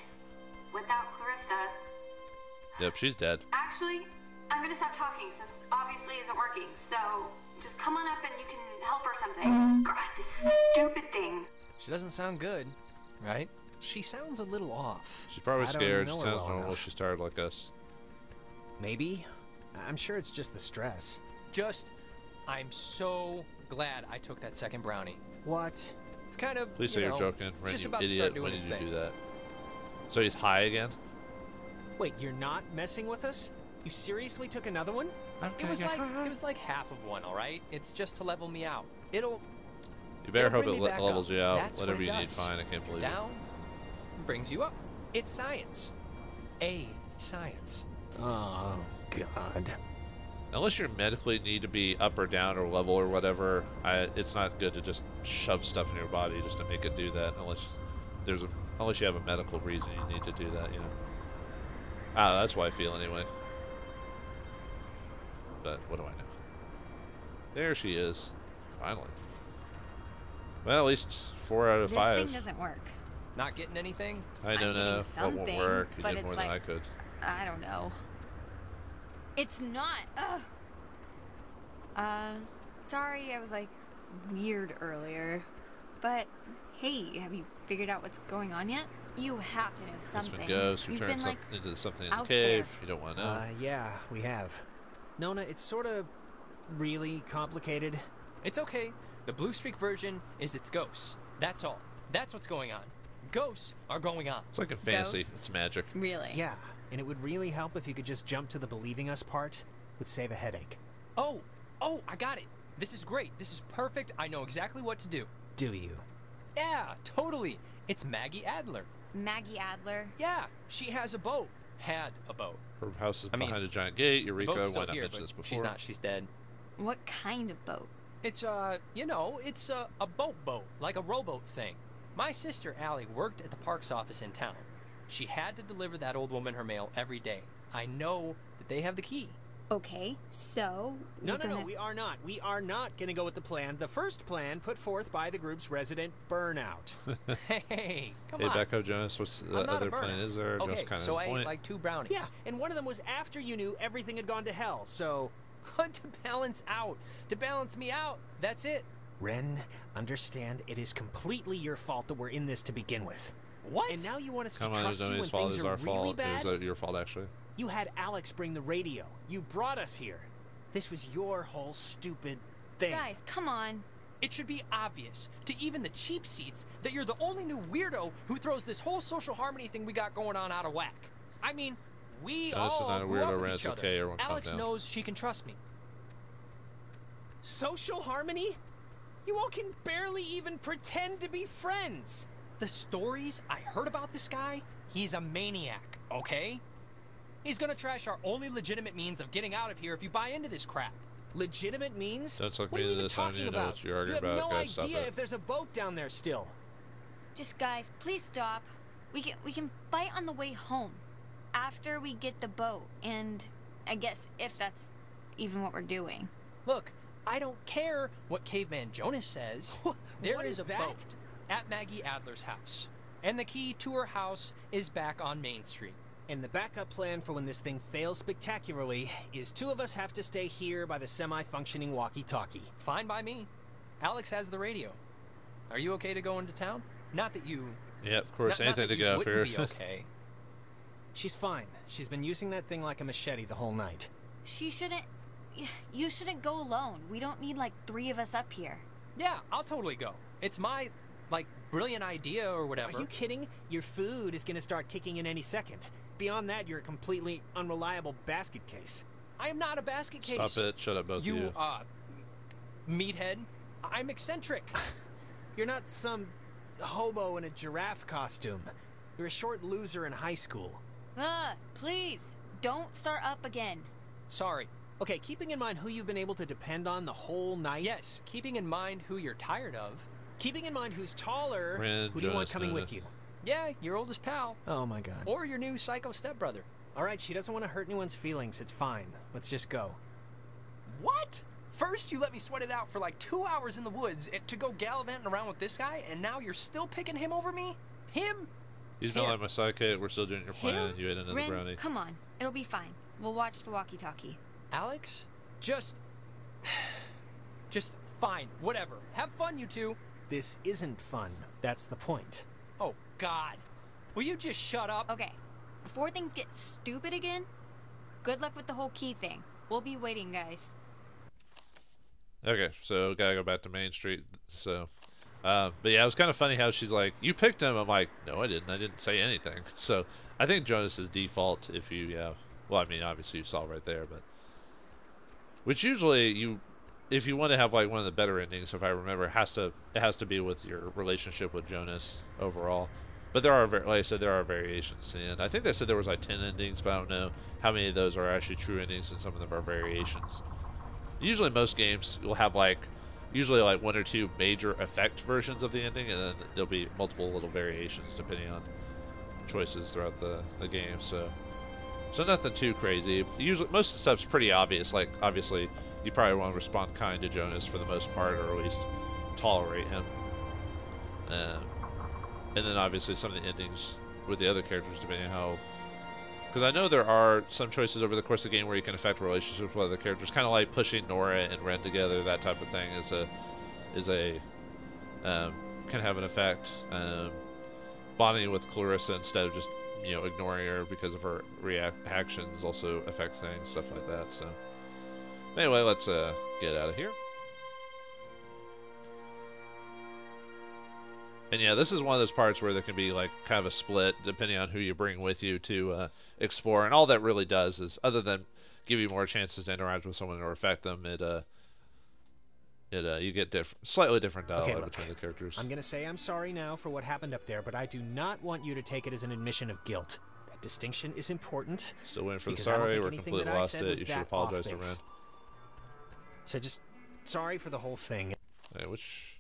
without Clarissa, Yep, she's dead. actually, I'm gonna stop talking since obviously it isn't working. So just come on up and you can help or something. God, this stupid thing. She doesn't sound good, right? She sounds a little off. She's probably I don't scared. know She her sounds well normal. enough. She's tired like us. Maybe. I'm sure it's just the stress. I'm so glad I took that second brownie. What? It's kind of, Please say you you're know, joking. it's Ren, just you about to idiot. start doing When its did you thing. do that? So he's high again? Wait, you're not messing with us? You seriously took another one? It was like half of one, all right? It's just to level me out. You better it'll hope bring it me back levels up. you out. That's what Whatever it you need, does. fine. I can't believe it. Down brings you up. It's science. Science. Oh, God. Unless you medically need to be up or down or level or whatever, it's not good to just shove stuff in your body just to make it do that. Unless you have a medical reason you need to do that, you know. That's why I feel anyway. But what do I know? There she is, finally. Well, at least 4 out of 5. This thing doesn't work. Not getting anything? I don't know. That won't Something, work. You but did more it's than like, I could. I don't know. It's not. Ugh. Sorry, I was like weird earlier. But hey, have you figured out what's going on yet? You have to know something. This one goes. You've Return been like into something in the out cave. there. You don't want to know. Yeah, we have. Nona, it's sort of really complicated. It's okay. The Blue Streak version is its ghosts. That's all. That's what's going on. Ghosts are going on. It's like in fantasy. Ghosts? It's magic. Really? Yeah, and it would really help if you could just jump to the believing us part. Would save a headache. Oh, I got it. This is great. This is perfect. I know exactly what to do. Do you? Yeah, totally. It's Maggie Adler. Maggie Adler. Yeah, she has a boat. Had a boat. Her house is I mean, behind a giant gate. The Eureka. boat's Why still not here, mention but this before? she's not. She's dead. What kind of boat? It's it's a boat, like a rowboat thing. My sister Allie worked at the parks office in town. She had to deliver that old woman her mail every day. I know that they have the key. Okay, so... No, we are not. We are not gonna go with the plan. The first plan put forth by the group's resident Burnout. Hey, come Hey, on. back up, Jonas. What's the other plan? Is there Okay, just kind of so I point? ate like 2 brownies. Yeah, and one of them was after you knew everything had gone to hell, so... To balance out. To balance me out. That's it. Ren, understand it is completely your fault that we're in this to begin with. What? And now you want us Come to on, trust it was you when Nobody's fault. It things was are our really fault. bad? It was your fault, actually. You had Alex bring the radio. You brought us here. This was your whole stupid thing. Guys, come on. It should be obvious to even the cheap seats that you're the only new weirdo who throws this whole social harmony thing we got going on out of whack. I mean, we Jonas is all not a grew up weirdo, with Ren. each It's other. okay. Everyone calm Alex down. knows she can trust me. Social harmony? You all can barely even pretend to be friends. The stories I heard about this guy, he's a maniac, okay? He's gonna trash our only legitimate means of getting out of here if you buy into this crap. Legitimate means? Don't talk What me are you into even this. I don't talking even know about? what you're arguing You have about. no Guys, stop idea it. if there's a boat down there still. Just guys, please stop. We can fight on the way home. After we get the boat, and I guess if that's even what we're doing. Look, I don't care what Caveman Jonas says. There is a boat at Maggie Adler's house. And the key to her house is back on Main Street. And the backup plan for when this thing fails spectacularly is 2 of us have to stay here by the semi-functioning walkie-talkie. Fine by me. Alex has the radio. Are you okay to go into town? Not that you... Yeah, of course. Not Anything that to you get up here. wouldn't be okay. She's fine. She's been using that thing like a machete the whole night. She shouldn't... You shouldn't go alone. We don't need like 3 of us up here. Yeah, I'll totally go. It's my, like, brilliant idea or whatever. Are you kidding? Your food is gonna start kicking in any second. Beyond that, you're a completely unreliable basket case. I am not a basket case. Stop it. Shut up, both of you. You, meathead. I'm eccentric. You're not some hobo in a giraffe costume. You're a short loser in high school. Please, don't start up again. Sorry. Okay, keeping in mind who you've been able to depend on the whole night. Yes, keeping in mind who you're tired of. Keeping in mind who's taller. Ren, Who do you want Jonas, coming Nona. with you? Yeah, your oldest pal. Oh my god. Or your new psycho stepbrother. Alright, she doesn't want to hurt anyone's feelings. It's fine. Let's just go. What? First you let me sweat it out for like 2 hours in the woods to go gallivanting around with this guy, and now you're still picking him over me? Him? He's not like my sidekick. We're still doing your plan. You ate another Ren, brownie. come on. It'll be fine. We'll watch the walkie-talkie. Alex? Just fine. Whatever. Have fun, you two. This isn't fun. That's the point. Oh, God. Will you just shut up? Okay. Before things get stupid again, good luck with the whole key thing. We'll be waiting, guys. Okay, so gotta go back to Main Street. So, but yeah, it was kind of funny how she's like, "You picked him." I'm like, "No, I didn't. I didn't say anything." So I think Jonas's default, if you, well, I mean, obviously you saw right there, but which usually if you want to have like one of the better endings, if I remember, it has to be with your relationship with Jonas overall. But there are, like I said, there are variations, and I think they said there was like 10 endings, but I don't know how many of those are actually true endings, and some of them are variations. Usually most games will have usually 1 or 2 major effect versions of the ending, and then there'll be multiple little variations depending on choices throughout the game. So nothing too crazy. Usually most of the stuff's pretty obvious. Like obviously you probably want to respond kind to Jonas for the most part, or at least tolerate him. And then obviously some of the endings with the other characters, depending on how. Because I know there are some choices over the course of the game where you can affect relationships with other characters, kind of like pushing Nora and Ren together. That type of thing can have an effect. Bonding with Clarissa instead of just ignoring her because of her reactions also affect things, stuff like that. So anyway, let's get out of here. And yeah, this is one of those parts where there can be like kind of a split depending on who you bring with you to explore. And all that really does is, other than give you more chances to interact with someone or affect them, you get slightly different dialogue between the characters. I'm gonna say I'm sorry now for what happened up there, but I do not want you to take it as an admission of guilt. That distinction is important. Still waiting for the sorry. We're completely lost it. You should apologize to Ren. So just sorry for the whole thing. Yeah, which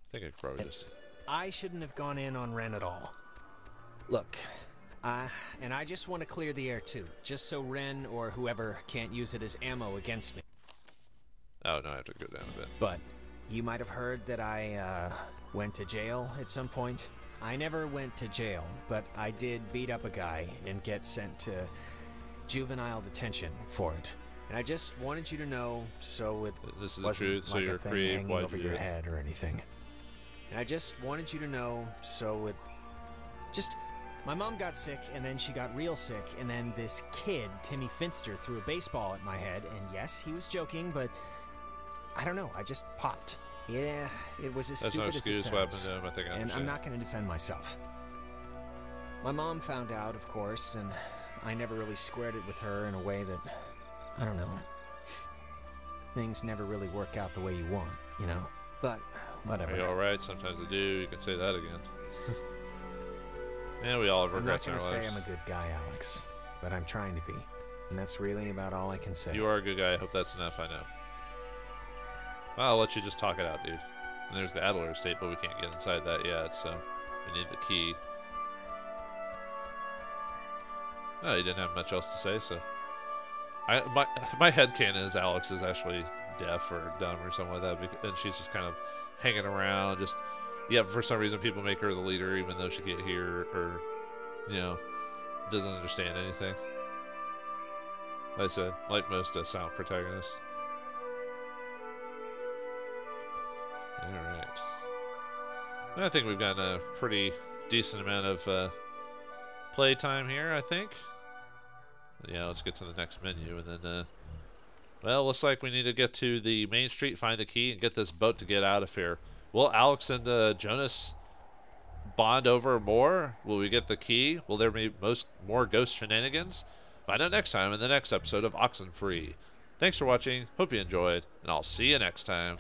I think I could probably just. I shouldn't have gone in on Ren at all. Look, And I just want to clear the air too, just so Ren or whoever can't use it as ammo against me. Oh, no, I have to go down a bit. But you might have heard that I went to jail at some point. I never went to jail, but I did beat up a guy and get sent to juvenile detention for it. And I just wanted you to know, so it this is wasn't the truth, so like you're a thing free. hanging Why'd over you your do it? head or anything. And I just wanted you to know, so it just... My mom got sick, and then she got real sick, and then this kid, Timmy Finster, threw a baseball at my head, and yes, he was joking, but I don't know, I just popped. Yeah, it was as That's stupid no as it excuse what happened sounds. to him, I think I And I'm understand. not going to defend myself. My mom found out, of course, and I never really squared it with her in a way that, I don't know, things never really work out the way you want, you know? But, whatever. Are you alright? Sometimes I do. You can say that again. And we all have I'm not regrets in going our to lives. say I'm a good guy, Alex, but I'm trying to be. And that's really about all I can say. You are a good guy. I hope that's enough, I know. Well, I'll let you just talk it out, dude. And there's the Adler estate, but we can't get inside that yet, so we need the key. Oh, he didn't have much else to say, so... My headcanon is Alex is actually deaf or dumb or something like that, and she's just kind of hanging around, just... Yeah, for some reason people make her the leader even though she can't hear or, you know, doesn't understand anything. Like I said, like most sound protagonists. Alright. I think we've gotten a pretty decent amount of playtime here, I think. Yeah, let's get to the next menu and then, well, looks like we need to get to the main street, find the key, and get this boat to get out of here. Will Alex and Jonas bond over more? Will we get the key? Will there be more ghost shenanigans? Find out next time in the next episode of Oxenfree. Thanks for watching. Hope you enjoyed, and I'll see you next time.